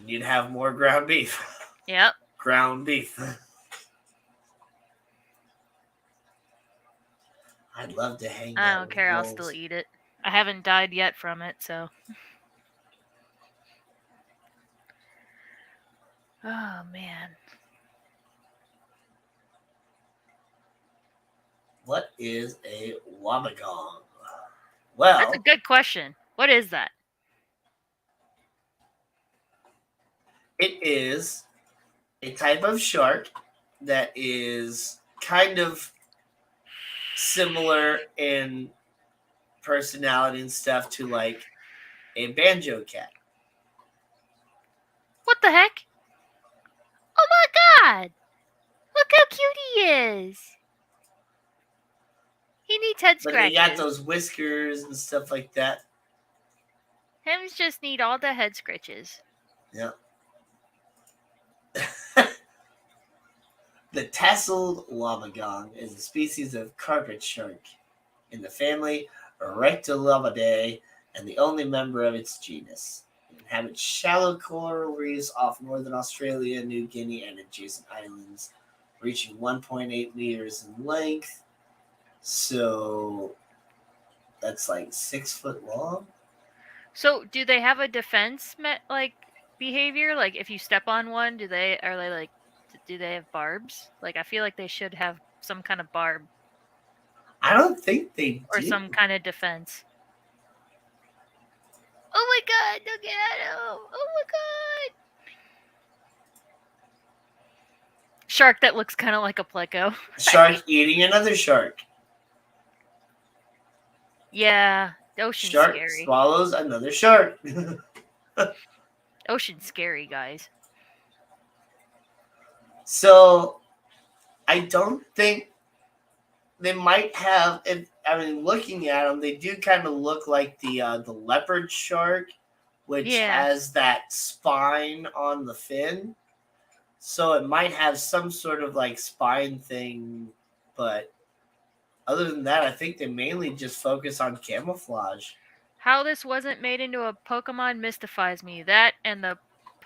you'd have more ground beef. Yep. Ground beef. I'd love to hang out. I don't care. Wolves. I'll still eat it. I haven't died yet from it, so. Oh, man. What is a wobbegong? Well, that's a good question. What is that? It is a type of shark that is kind of similar in personality and stuff to a banjo cat. What the heck? Oh my god! Look how cute he is! He needs head scratches. But he got those whiskers and stuff like that. Hims just need all the head scratches. Yeah. The tasseled wobbegong is a species of carpet shark in the family Rectolobidae and the only member of its genus. It inhabits shallow coral reefs off northern Australia, New Guinea, and adjacent islands, reaching 1.8 meters in length. So that's 6 foot long. So do they have a defense behavior? If you step on one, do they have barbs? I feel like they should have some kind of barb. I don't think they do. Or some kind of defense. Oh my god, look at him! Oh my god! Shark that looks kind of like a pleco. Shark eating another shark. Yeah, the ocean's shark scary. Swallows another shark. Ocean's scary, guys. So, I don't think they might have. Looking at them, they do kind of look like the leopard shark, which has that spine on the fin. So it might have some sort of spine thing, but other than that, I think they mainly just focus on camouflage. How this wasn't made into a Pokemon mystifies me. That and the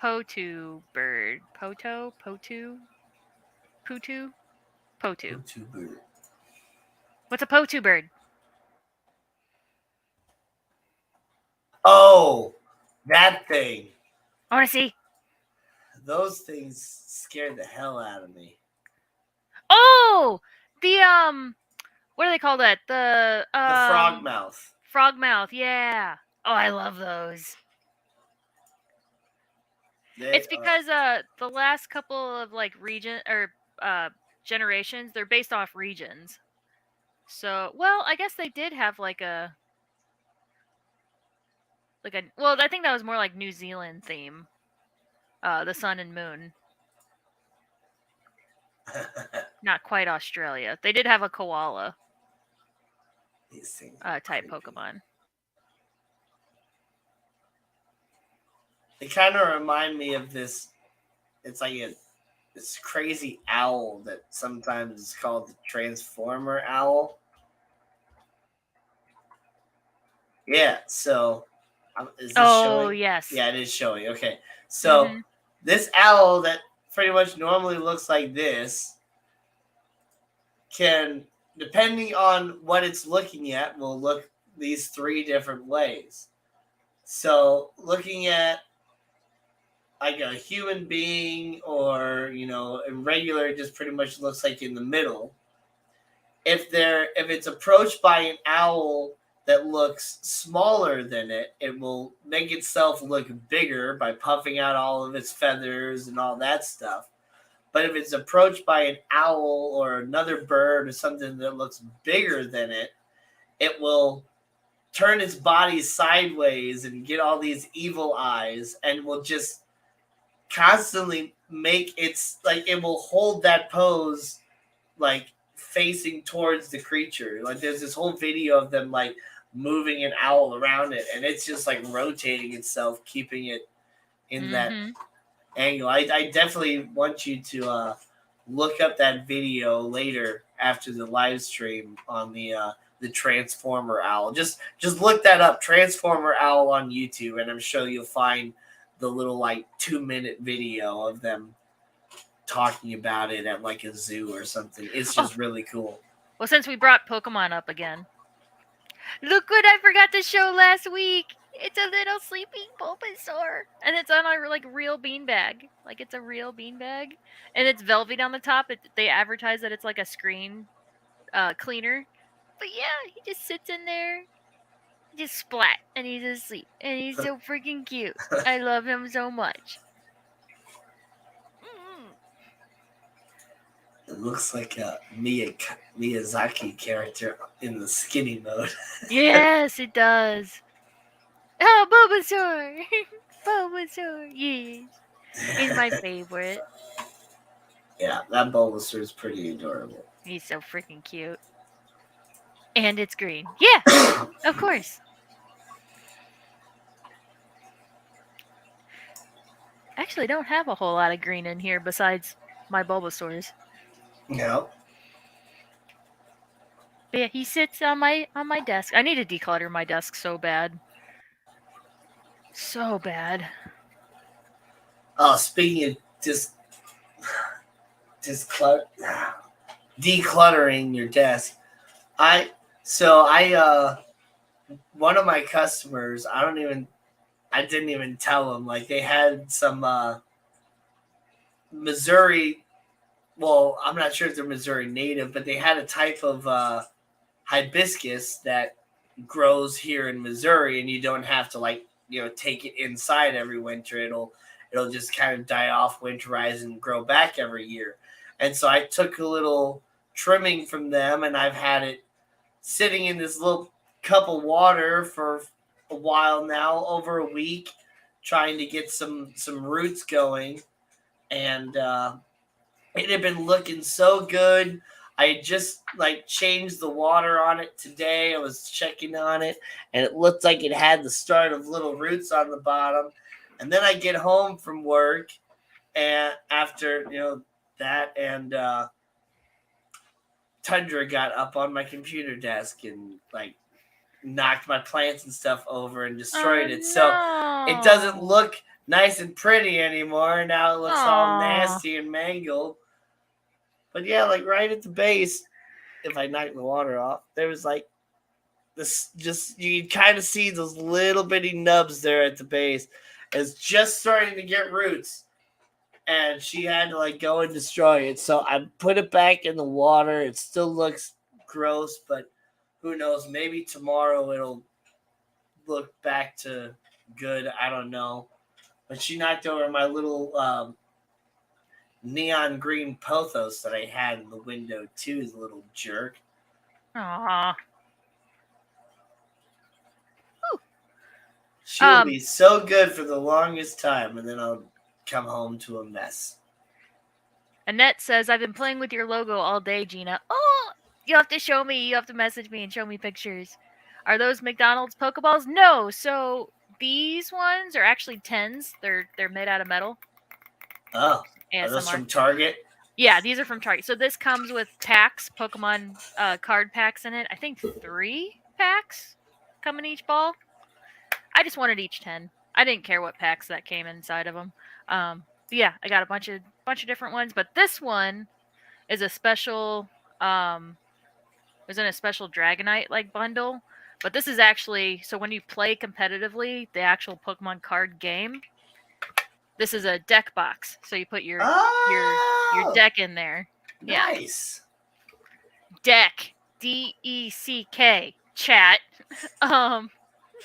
Potu bird. Potu? Putu? Potu? Tuber. What's a Potu bird? Oh, that thing. I want to see. Those things scared the hell out of me. Oh, the what do they call that? The frog mouth. Frog mouth. Yeah. Oh, I love those. It's because the last couple of like region or generations, they're based off regions. So, well, I guess they did have like a well, I think that was more like New Zealand theme. The sun and moon. Not quite Australia. They did have a koala These things type creepy. Pokemon. They kind of remind me of this. It's like this crazy owl that sometimes is called the Transformer owl. Yeah. So, is this showing? Yes. Yeah, it is showing. Okay. So this owl that pretty much normally looks like this can, depending on what it's looking at, will look these three different ways. So looking at like a human being or, a regular, it just pretty much looks like in the middle. If it's approached by an owl that looks smaller than it, it will make itself look bigger by puffing out all of its feathers and all that stuff. But if it's approached by an owl or another bird or something that looks bigger than it, it will turn its body sideways and get all these evil eyes and will just constantly make it will hold that pose like facing towards the creature. Like there's this whole video of them like moving an owl around it, and it's just like rotating itself, keeping it in that angle. I definitely want you to look up that video later after the live stream on the Transformer owl. Just look that up, Transformer owl on YouTube, and I'm sure you'll find the little like 2-minute video of them talking about it at like a zoo or something. It's just really cool. Well, since we brought Pokemon up again, look what I forgot to show last week. It's a little sleeping Bulbasaur, and it's on a like real beanbag. Like it's a real beanbag, and it's velvet on the top. They advertise that it's like a screen cleaner, but yeah, he just sits in there, just splat, and he's asleep, and he's so freaking cute. I love him so much. It looks like a Miyazaki character in the skinny mode. Yes, it does. Oh, Bulbasaur! Bulbasaur, yes. He's my favorite. Yeah, that Bulbasaur is pretty adorable. He's so freaking cute. And it's green. Yeah, of course. Actually, I don't have a whole lot of green in here besides my Bulbasaurs. No. But yeah, he sits on my desk. I need to declutter my desk so bad. So bad. Oh, speaking of just decluttering your desk, one of my customers, I didn't even tell them, like they had some Missouri, well, I'm not sure if they're Missouri native, but they had a type of hibiscus that grows here in Missouri, and you don't have to take it inside every winter. It'll just kind of die off, winterize, and grow back every year. And so I took a little trimming from them, and I've had it sitting in this little cup of water for a while now, over a week, trying to get some roots going. And it had been looking so good. I just changed the water on it today. I was checking on it, and it looked like it had the start of little roots on the bottom. And then I get home from work, and after that, and Tundra got up on my computer desk and knocked my plants and stuff over and destroyed it. No. So it doesn't look nice and pretty anymore. Now it looks all Aw. nasty and mangled. But yeah, like right at the base, if I knock the water off, there was like this, just you kind of see those little bitty nubs there at the base. It's just starting to get roots, and she had to like go and destroy it. So I put it back in the water. It still looks gross, but who knows? Maybe tomorrow it'll look back to good. I don't know. But she knocked over my little neon green pothos that I had in the window too, the little jerk. Aw. She'll be so good for the longest time, and then I'll come home to a mess. Annette says, I've been playing with your logo all day, Gina. Oh, you have to show me. You have to message me and show me pictures. Are those McDonald's Pokeballs? No. So these ones are actually 10s. They're made out of metal. Oh, ASMR. Are those from Target? Yeah, these are from Target. So this comes with packs, Pokemon card packs in it. I think 3 packs come in each ball. I just wanted each 10. I didn't care what packs that came inside of them. But yeah, I got a bunch of different ones, but this one is a special. It was in a special Dragonite like bundle. But this is actually, so when you play competitively, the actual Pokemon card game, this is a deck box. So you put your deck in there. Nice. Yeah. Deck. DECK. Chat.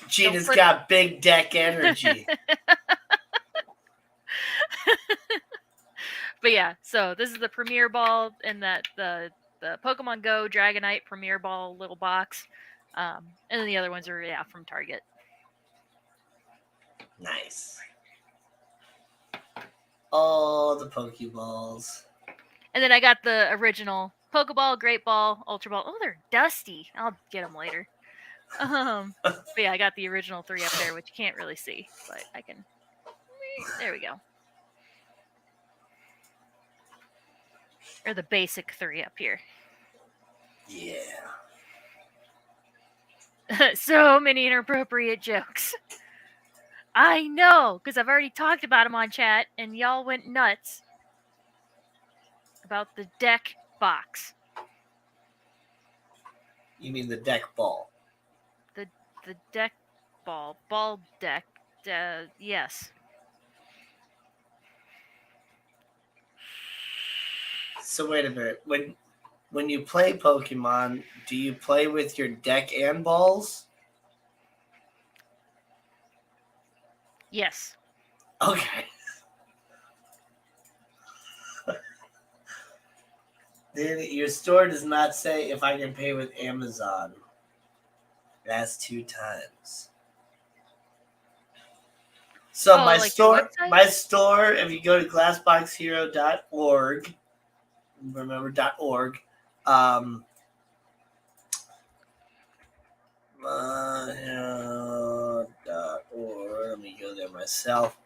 Gina's got big deck energy. But yeah, so this is the Premier Ball in that the Pokemon Go Dragonite Premier Ball little box. And then the other ones are from Target. Nice. All the Pokeballs. And then I got the original Pokeball, Great Ball, Ultra Ball. Oh, they're dusty. I'll get them later. But yeah, I got the original 3 up there, which you can't really see, but I can. There we go. Or the basic 3 up here. Yeah. So many inappropriate jokes. I know, because I've already talked about them on chat, and y'all went nuts about the deck box. You mean the deck ball? The deck ball deck. Yes. So wait a minute. When you play Pokemon, do you play with your deck and balls? Yes. Okay. Then your store does not say if I can pay with Amazon. That's 2 times. So my store, if you go to glassboxhero.org, remember .org, let me go there myself.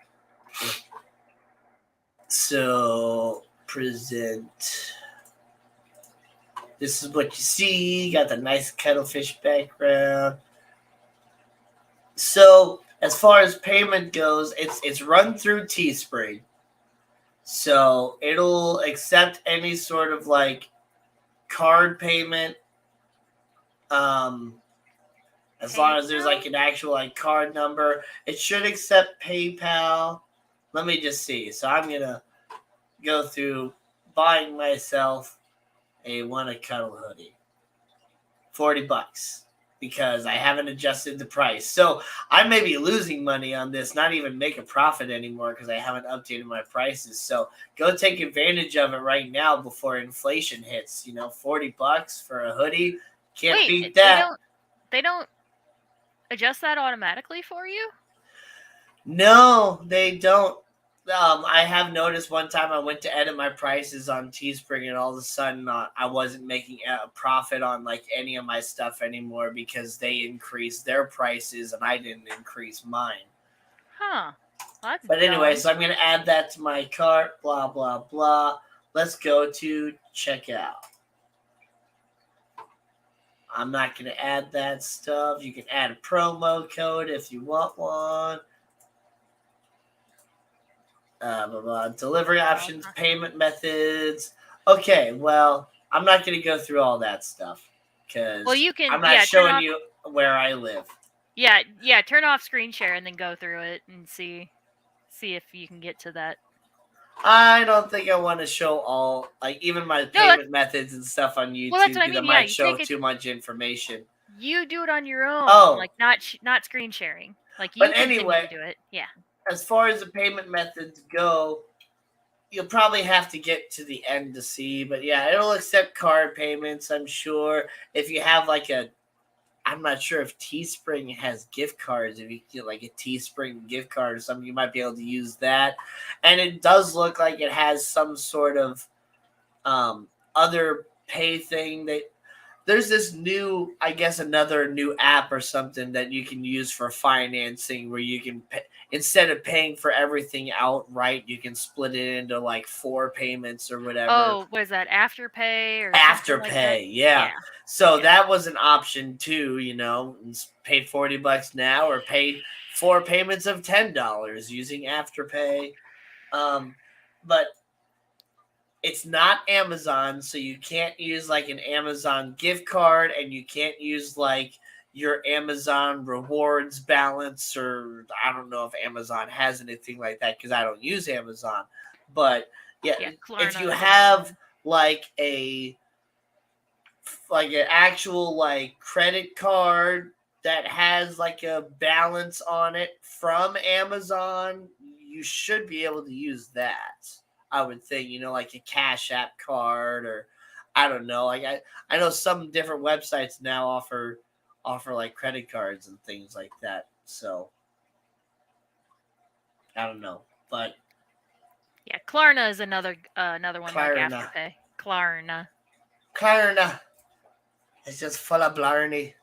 So present. This is what you see. Got the nice cuttlefish background. So as far as payment goes, it's run through Teespring. So it'll accept any sort of like card payment. As long as there's like an actual like card number, it should accept PayPal. Let me just see. So I'm gonna go through buying myself a Wanna Cuddle hoodie. $40 because I haven't adjusted the price. So I may be losing money on this, not even make a profit anymore because I haven't updated my prices. So go take advantage of it right now before inflation hits. $40 for a hoodie. Can't beat that. They don't adjust that automatically for you? No, they don't. I have noticed one time I went to edit my prices on Teespring, and all of a sudden I wasn't making a profit on like any of my stuff anymore because they increased their prices and I didn't increase mine. Huh. But anyway, so I'm going to add that to my cart, blah, blah, blah. Let's go to checkout. I'm not going to add that stuff. You can add a promo code if you want one. Delivery options, payment methods. Okay, well, I'm not going to go through all that stuff because I'm not showing you where I live. Yeah, turn off screen share and then go through it and see if you can get to that. I don't think I want to show all, like, even my payment methods and stuff on YouTube. Well, that's what I mean. That might show too much information. You do it on your own, like not screen sharing. Like you continue to do it. Yeah. As far as the payment methods go, you'll probably have to get to the end to see, but yeah, it'll accept card payments, I'm sure. If you have like I'm not sure if Teespring has gift cards. If you get like a Teespring gift card or something, you might be able to use that. And it does look like it has some sort of other pay thing. There's this new, I guess, another new app or something that you can use for financing where you can pay, instead of paying for everything outright, you can split it into like 4 payments or whatever. Oh, what is that? Afterpay or Afterpay, like yeah. So that was an option too, pay $40 now or pay 4 payments of $10 using Afterpay. But it's not Amazon, so you can't use like an Amazon gift card, and you can't use like your Amazon rewards balance, or I don't know if Amazon has anything like that because I don't use Amazon. But yeah, if you have like an actual like credit card that has like a balance on it from Amazon, you should be able to use that. I would think, like a Cash App card, or I don't know. Like I know some different websites now offer like credit cards and things like that. So I don't know, but yeah, Klarna is another one like Afterpay. Klarna. It's just full of blarney.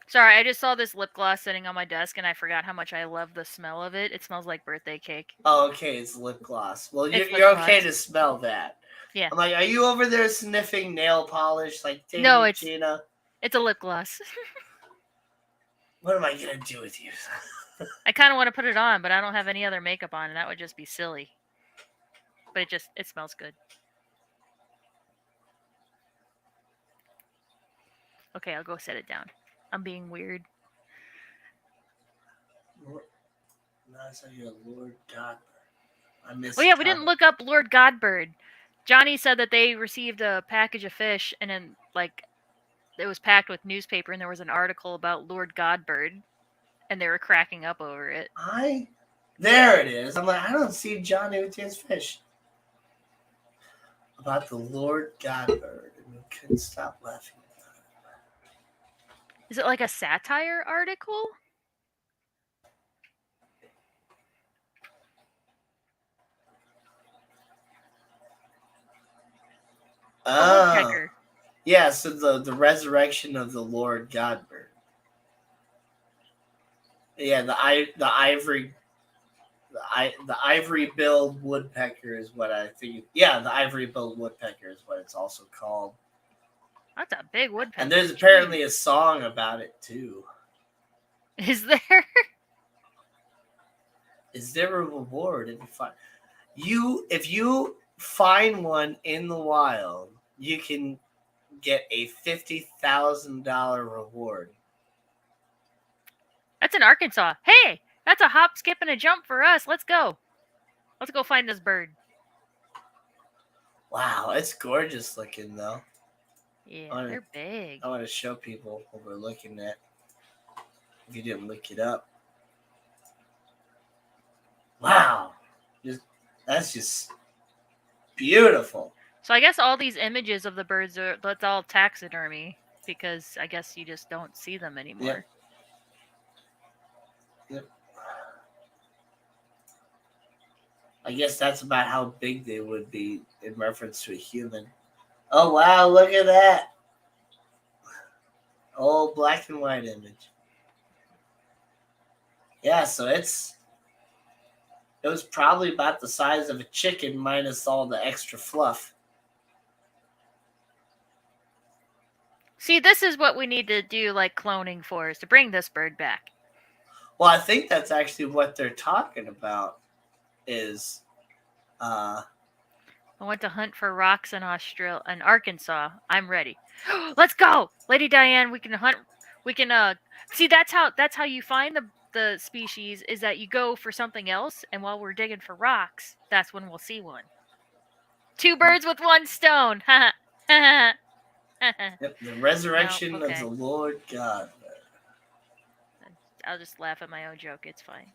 Sorry, I just saw this lip gloss sitting on my desk, and I forgot how much I love the smell of it. It smells like birthday cake. Oh, okay, it's lip gloss. Well, you're okay to smell that. Yeah. I'm like, are you over there sniffing nail polish? Like, no, it's Gina. It's a lip gloss. What am I gonna do with you? I kind of want to put it on, but I don't have any other makeup on, and that would just be silly. But it smells good. Okay, I'll go set it down. I'm being weird. Lord Godbird. I missed. Oh yeah, we didn't look up Lord Godbird. Johnny said that they received a package of fish, and then it was packed with newspaper, and there was an article about Lord Godbird, and they were cracking up over it. There it is. I'm like, I don't see Johnny with his fish. About the Lord Godbird, and we couldn't stop laughing. Is it like a satire article? Oh, yeah. So the resurrection of the Lord Godbird. Yeah, the ivory-billed woodpecker is what I think. Yeah, the ivory-billed woodpecker is what it's also called. That's a big woodpecker. And there's apparently a song about it too. Is there? Is there a reward if you find one in the wild, you can get a $50,000 reward. That's in Arkansas. Hey, that's a hop, skip, and a jump for us. Let's go. Let's go find this bird. Wow, it's gorgeous looking though. Yeah, they're big. I want to show people what we're looking at. If you didn't look it up. Wow. That's just beautiful. So I guess all these images of the birds that's all taxidermy, because I guess you just don't see them anymore. Yep. I guess that's about how big they would be in reference to a human. Oh wow, look at that. Old black and white image. Yeah, so it was probably about the size of a chicken minus all the extra fluff. See, this is what we need to do like cloning for, is to bring this bird back. Well, I think that's actually what they're talking about. Is uh, I went to hunt for rocks in Arkansas. I'm ready. Let's go, Lady Diane. We can hunt. We can see. That's how you find the species. Is that you go for something else, and while we're digging for rocks, that's when we'll see one. Two birds with one stone. yep, the No, resurrection of the okay. Lord God. I'll just laugh at my own joke. It's fine.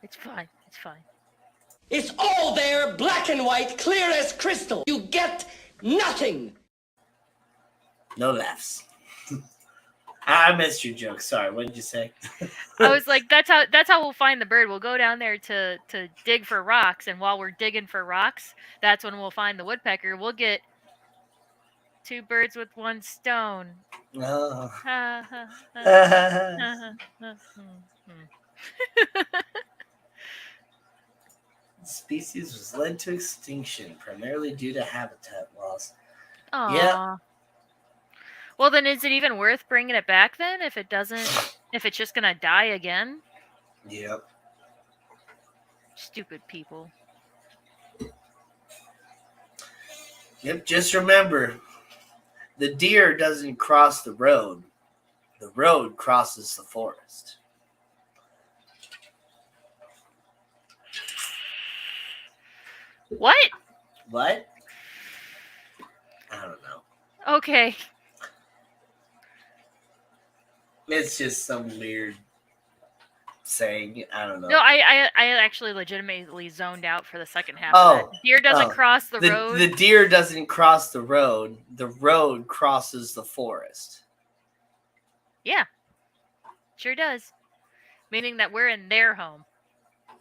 It's fine. It's fine. It's all there, black and white, clear as crystal. You get nothing. No laughs. I missed your joke. Sorry, what did you say? I was like, that's how we'll find the bird. We'll go down there to dig for rocks, and while we're digging for rocks, that's when we'll find the woodpecker. We'll get two birds with one stone. Oh. The species was led to extinction primarily due to habitat loss. Aww. Yeah. Well, then is it even worth bringing it back then if it doesn't? If it's just gonna die again? Yep. Stupid people. Yep. Just remember, the deer doesn't cross the road. The road crosses the forest. What? What? I don't know. Okay. It's just some weird saying. I don't know. No, I actually legitimately zoned out for the second half of that. Deer doesn't cross the road. The deer doesn't cross the road. The road crosses the forest. Yeah. Sure does. Meaning that we're in their home.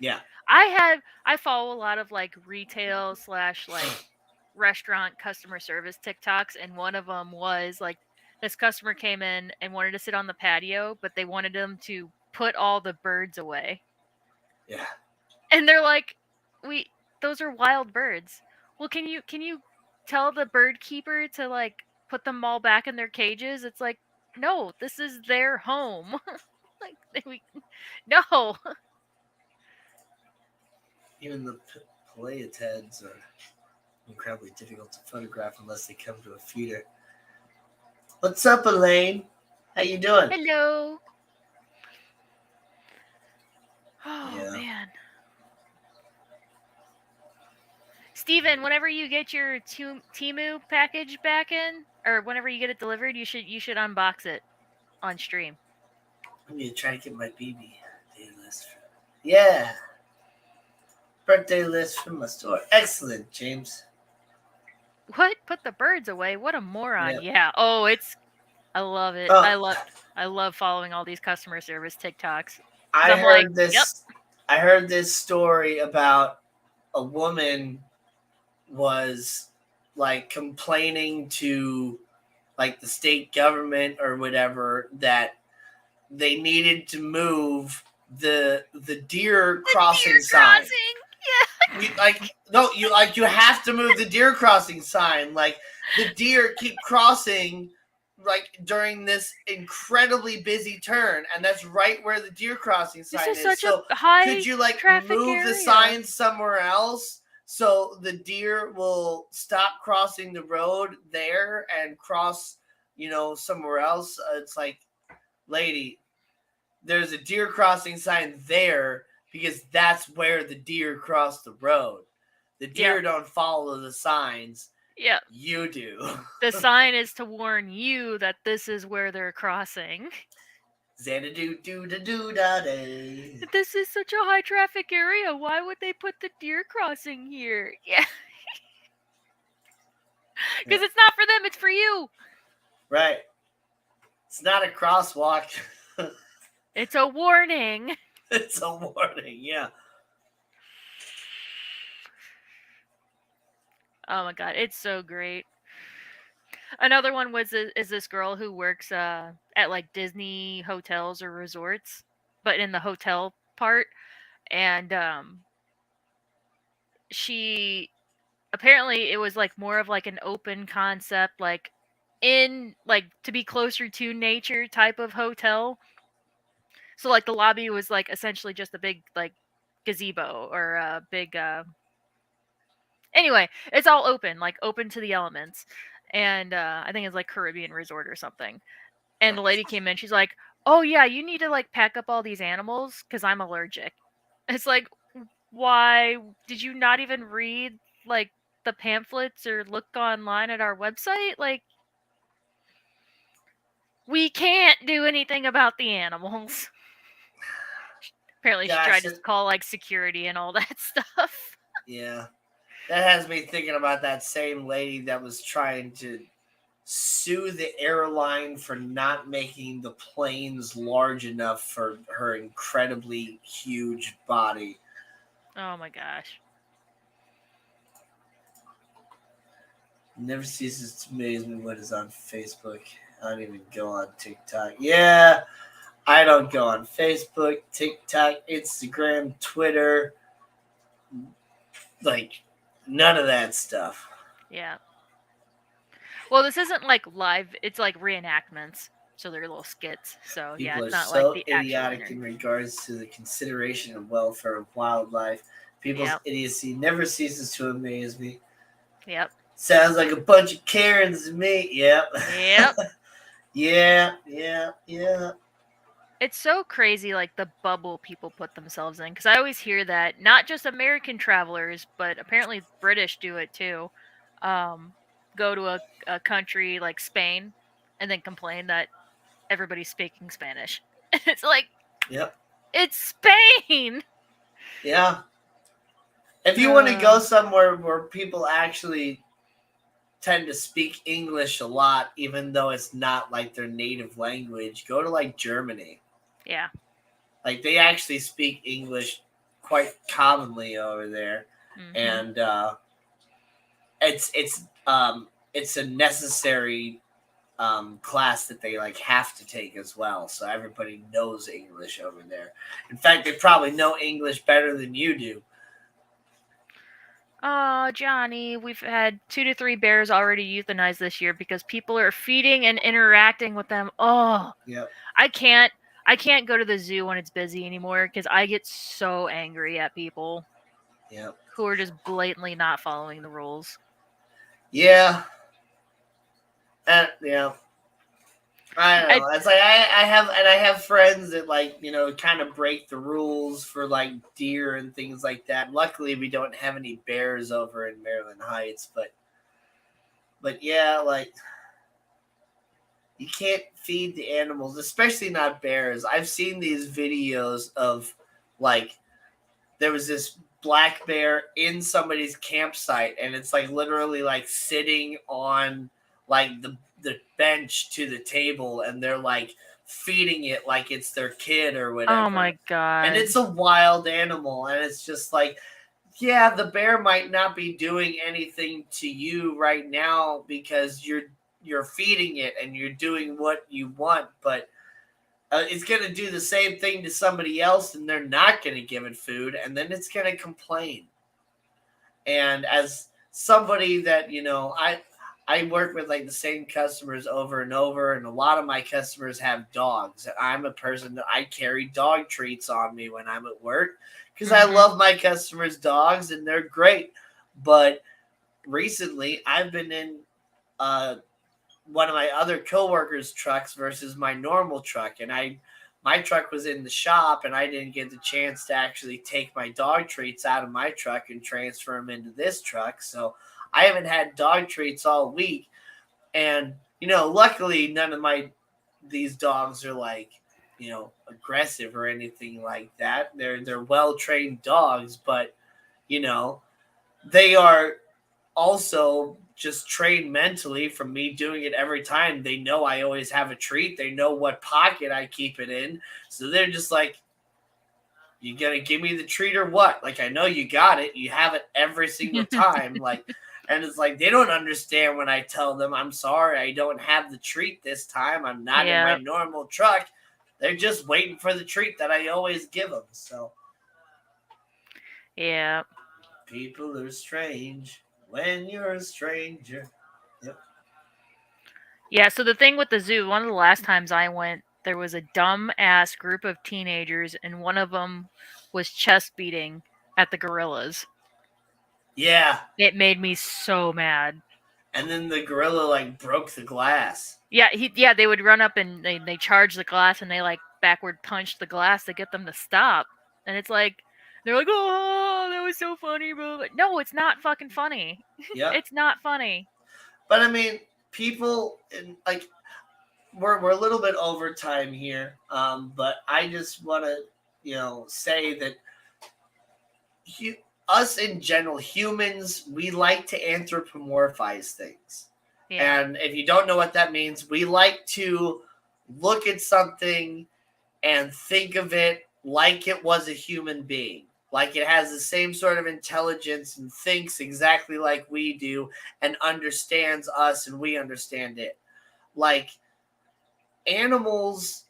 Yeah. I follow a lot of like retail / like restaurant customer service TikToks, and one of them was like this customer came in and wanted to sit on the patio, but they wanted them to put all the birds away. Yeah. And they're like, those are wild birds. Well, can you tell the bird keeper to like put them all back in their cages? It's like, no, this is their home. No. Even the pleiades are incredibly difficult to photograph unless they come to a feeder. What's up, Elaine? How you doing? Hello. Oh, yeah. Man. Steven, whenever you get your Temu package back in, or whenever you get it delivered, you should unbox it on stream. I'm gonna try to get my BB day list. Yeah. Birthday list from my store. Excellent, James. What? Put the birds away? What a moron. Yep. Yeah. Oh, I love it. Oh. I love following all these customer service TikToks. I heard this story about a woman was like complaining to like the state government or whatever that they needed to move the deer crossing sign. Yeah. You have to move the deer crossing sign. Like the deer keep crossing like during this incredibly busy turn, and that's right where the deer crossing sign is. Such so a high could you like move area. the sign somewhere else so the deer will stop crossing the road there and cross, somewhere else? It's like, lady, there's a deer crossing sign there because that's where the deer cross the road. The deer don't follow the signs. Yeah. You do. The sign is to warn you that this is where they're crossing. Xanadu-do-da-do-da-day. This is such a high traffic area. Why would they put the deer crossing here? Yeah. Because it's not for them, it's for you. Right. It's not a crosswalk. It's a warning. It's a warning, yeah. Oh my god, it's so great. Another one is this girl who works at like Disney hotels or resorts, but in the hotel part, and she apparently it was like more of like an open concept, like in like to be closer to nature type of hotel. So like the lobby was like essentially just a big like gazebo or a big anyway, it's all open, like open to the elements. And I think it's like Caribbean resort or something. And the lady came in, she's like, "Oh yeah, you need to like pack up all these animals cuz I'm allergic." It's like, "Why did you not even read like the pamphlets or look online at our website? Like we can't do anything about the animals." Apparently she tried Gosh, to call like security and all that stuff. yeah. That has me thinking about that same lady that was trying to sue the airline for not making the planes large enough for her incredibly huge body. Oh my gosh. Never ceases to amaze me what is on Facebook. I don't even go on TikTok. Yeah, I don't go on Facebook, TikTok, Instagram, Twitter, like none of that stuff. Yeah. Well, this isn't like live, it's like reenactments. So they're little skits. So yeah, People are it's not like so the actual idiotic in internet. regards to the consideration and welfare of wildlife. People's Yep. idiocy never ceases to amaze me. Yep. Sounds like a bunch of Karens to me. Yep. Yep. Yeah. It's so crazy, like the bubble people put themselves in. Because I always hear that not just American travelers, but apparently British do it too. Um, go to a country like Spain and then complain that everybody's speaking Spanish. It's like, Yep. it's Spain! Yeah. If you want to go Uh, somewhere where people actually tend to speak English a lot, even though it's not like their native language, go to like Germany. yeah. Like they actually speak English quite commonly over there, Hmm. and it's a necessary class that they like have to take as well. So everybody knows English over there. In fact, they probably know English better than you do. Oh, Johnny, we've had 2 to 3 bears already euthanized this year because people are feeding and interacting with them. Oh, Yep. I can't. I can't go to the zoo when it's busy anymore because I get so angry at people Yep. who are just blatantly not following the rules. Yeah. Yeah. I don't I, know. It's like I have friends that like kind of break the rules for like deer and things like that. Luckily, we don't have any bears over in Maryland Heights, but yeah, like you can't feed the animals, especially not bears. I've seen these videos of like there was this black bear in somebody's campsite, and it's like literally like sitting on like the bench to the table, and they're like feeding it like it's their kid or oh whatever. my And god. it's a wild animal, and it's just like, yeah, the bear might not be doing anything to you right now because you're feeding it and you're doing what you want, but it's going to do the same thing to somebody else, and they're not going to give it food, and then it's going to complain. And as somebody that I work with like the same customers over and over, and a lot of my customers have dogs, and I'm a person that I carry dog treats on me when I'm at work because I Hmm. love my customers' dogs and they're great. But recently, I've been in uh, one of my other coworkers' trucks versus my normal truck, and my truck was in the shop, and I didn't get the chance to actually take my dog treats out of my truck and transfer them into this truck. So I haven't had dog treats all week, and luckily none of my these dogs are like aggressive or anything like that. They're well trained dogs, but you know they are also just trained mentally from me doing it every time. They know I always have a treat. They know what pocket I keep it in. So they're just like, you gonna give me the treat or what? Like, I know you got it. You have it every single time. Like, and it's like they don't understand when I tell them, I'm sorry, I don't have the treat this time. I'm not in my Yeah. normal truck. They're just waiting for the treat that I always give them. So Yeah. people are strange when you're a stranger. Yep. Yeah, so the thing with the zoo, one of the last times I went, there was a dumb ass group of teenagers, and one of them was chest beating at the gorillas. Yeah. It made me so mad. And then the gorilla like broke the glass. Yeah, they would run up and they charge the glass and they like backward punch the glass to get them to stop. And it's like they're like, "Oh, that was so funny, bro." But no, it's not fucking funny. Yep. It's not funny. But I mean, people like we're a little bit over time here. But I just want to say that us in general, humans, we like to anthropomorphize things. Yeah. And if you don't know what that means, we like to look at something and think of it like it was a human being, like it has the same sort of intelligence and thinks exactly like we do and understands us and we understand it. Like animals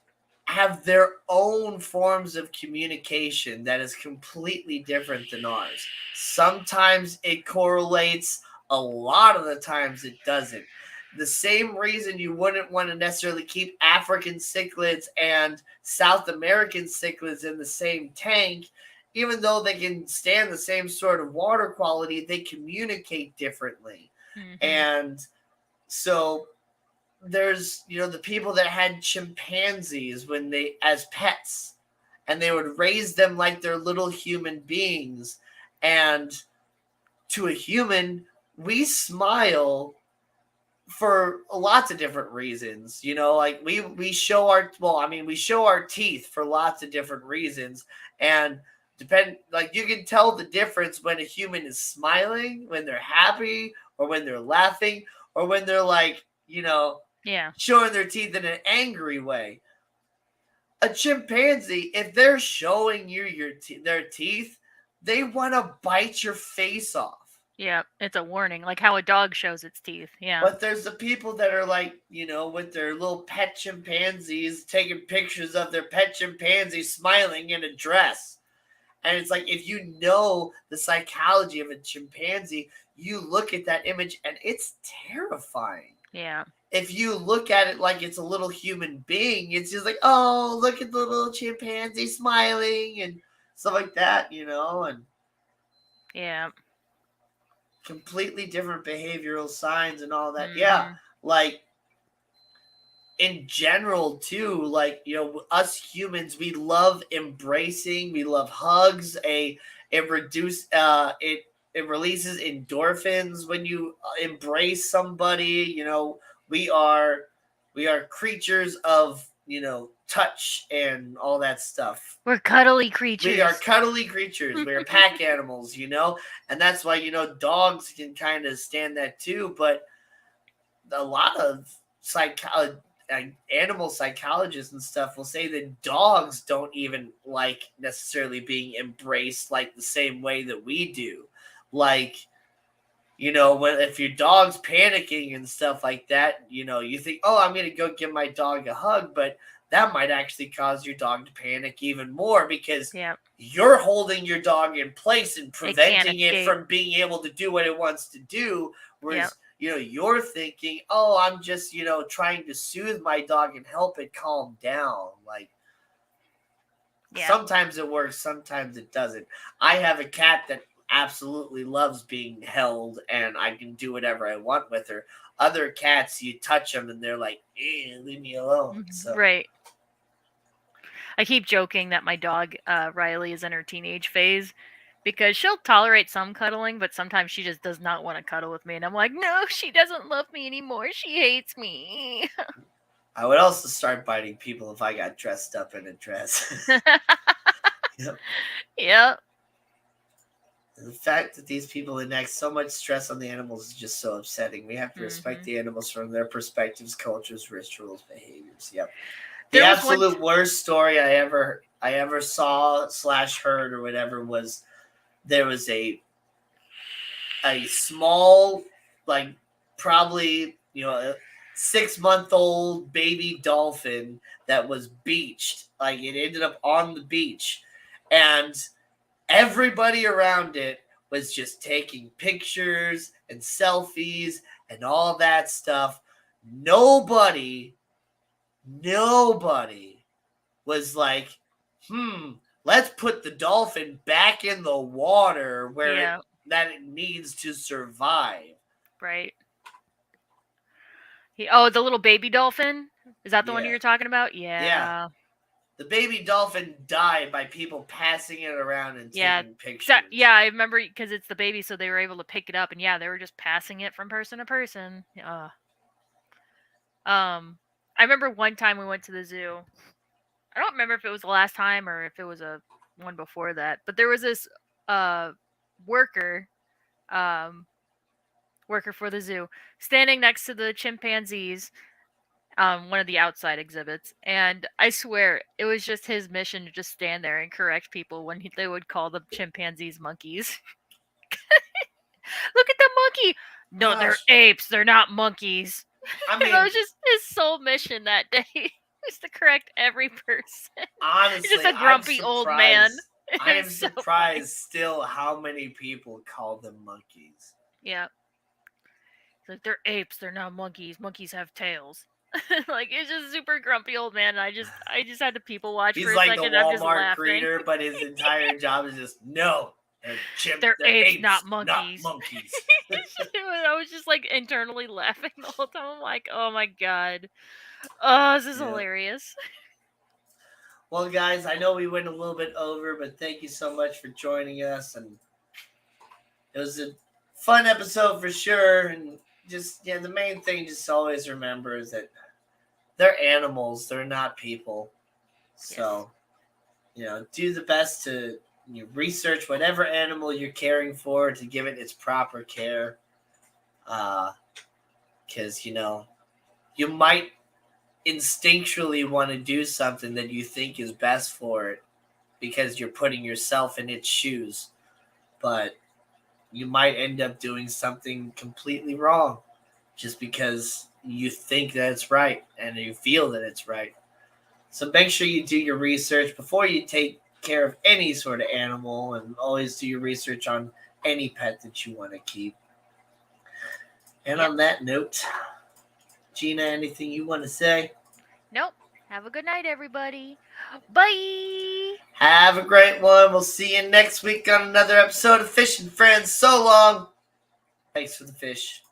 have their own forms of communication that is completely different than ours. Sometimes it correlates, a lot of the times it doesn't. The same reason you wouldn't want to necessarily keep African cichlids and South American cichlids in the same tank, even though they can stand the same sort of water quality, they communicate differently. Mm-hmm. And so there's the people that had chimpanzees when they as pets, and they would raise them like they're little human beings. And to a human, we smile for lots of different reasons. Like we show we show our teeth for lots of different reasons. And like you can tell the difference when a human is smiling, when they're happy, or when they're laughing, or when they're like showing their teeth in an angry way. A chimpanzee, if they're showing you their teeth, they want to bite your face off. Yeah, it's a warning, like how a dog shows its teeth. Yeah. But there's the people that are like, with their little pet chimpanzees, taking pictures of their pet chimpanzee smiling in a dress. And it's like, if you know the psychology of a chimpanzee, you look at that image and it's terrifying. Yeah. If you look at it like it's a little human being, it's just like, oh, look at the little chimpanzee smiling and stuff like that, and yeah, completely different behavioral signs and all that. Mm-hmm. Yeah, like in general too, like us humans, we love embracing, we love hugs. It releases endorphins when you embrace somebody. We are creatures of touch and all that stuff. We're cuddly creatures. We are cuddly creatures. We are pack animals, and that's why dogs can kind of stand that too. But a lot of animal psychologists and stuff will say that dogs don't even like necessarily being embraced like the same way that we do. Like, if your dog's panicking and stuff like that, you think, oh, I'm going to go give my dog a hug, but that might actually cause your dog to panic even more because you're holding your dog in place and preventing it from being able to do what it wants to do. Whereas, you're thinking, oh, I'm just, trying to soothe my dog and help it calm down. Like, sometimes it works, sometimes it doesn't. I have a cat that absolutely loves being held, and I can do whatever I want with her. Other cats, you touch them and they're like, leave me alone. So. Right. I keep joking that my dog Riley is in her teenage phase because she'll tolerate some cuddling, but sometimes she just does not want to cuddle with me, and I'm like, no, she doesn't love me anymore, she hates me. I would also start biting people if I got dressed up in a dress. Yep. The fact that these people enact so much stress on the animals is just so upsetting. We have to respect the animals from their perspectives, cultures, rituals, behaviors. Yep. The absolute worst story I ever saw / heard or whatever was there was a small, like probably a 6-month-old baby dolphin that was beached. Like it ended up on the beach, and everybody around it was just taking pictures and selfies and all that stuff. nobody was like, let's put the dolphin back in the water where that it needs to survive. Right. The little baby dolphin? Is that the one you're talking about? Yeah. The baby dolphin died by people passing it around and taking pictures. Yeah, I remember because it's the baby, so they were able to pick it up, and they were just passing it from person to person. I remember one time we went to the zoo. I don't remember if it was the last time or if it was a one before that, but there was this worker for the zoo standing next to the chimpanzees, one of the outside exhibits, and I swear it was just his mission to just stand there and correct people when they would call the chimpanzees monkeys. Look at the monkey. No, they're apes. They're not monkeys. I mean, that was just his sole mission that day. Was to correct every person. Honestly, just a grumpy old man. I am surprised still how many people call them monkeys. Yeah. It's like, they're apes, they're not monkeys. Monkeys have tails. Like, it's just a super grumpy old man. And I just had to people watch for a second. He's like the Walmart greeter, but his entire job is just, no. They're apes, not monkeys. I was just like internally laughing the whole time. I'm like, oh my god. Oh, this is hilarious. Well, guys, I know we went a little bit over, but thank you so much for joining us. And it was a fun episode for sure. And just, the main thing just always remember is that they're animals. They're not people. So, do the best to research whatever animal you're caring for to give it its proper care. Because, you might instinctually want to do something that you think is best for it because you're putting yourself in its shoes. But you might end up doing something completely wrong just because you think that it's right and you feel that it's right. So make sure you do your research before you take care of any sort of animal, and always do your research on any pet that you want to keep. And on that note, Gina, anything you want to say? Nope. Have a good night, everybody. Bye. Have a great one. We'll see you next week on another episode of Fishing Friends. So long. Thanks for the fish.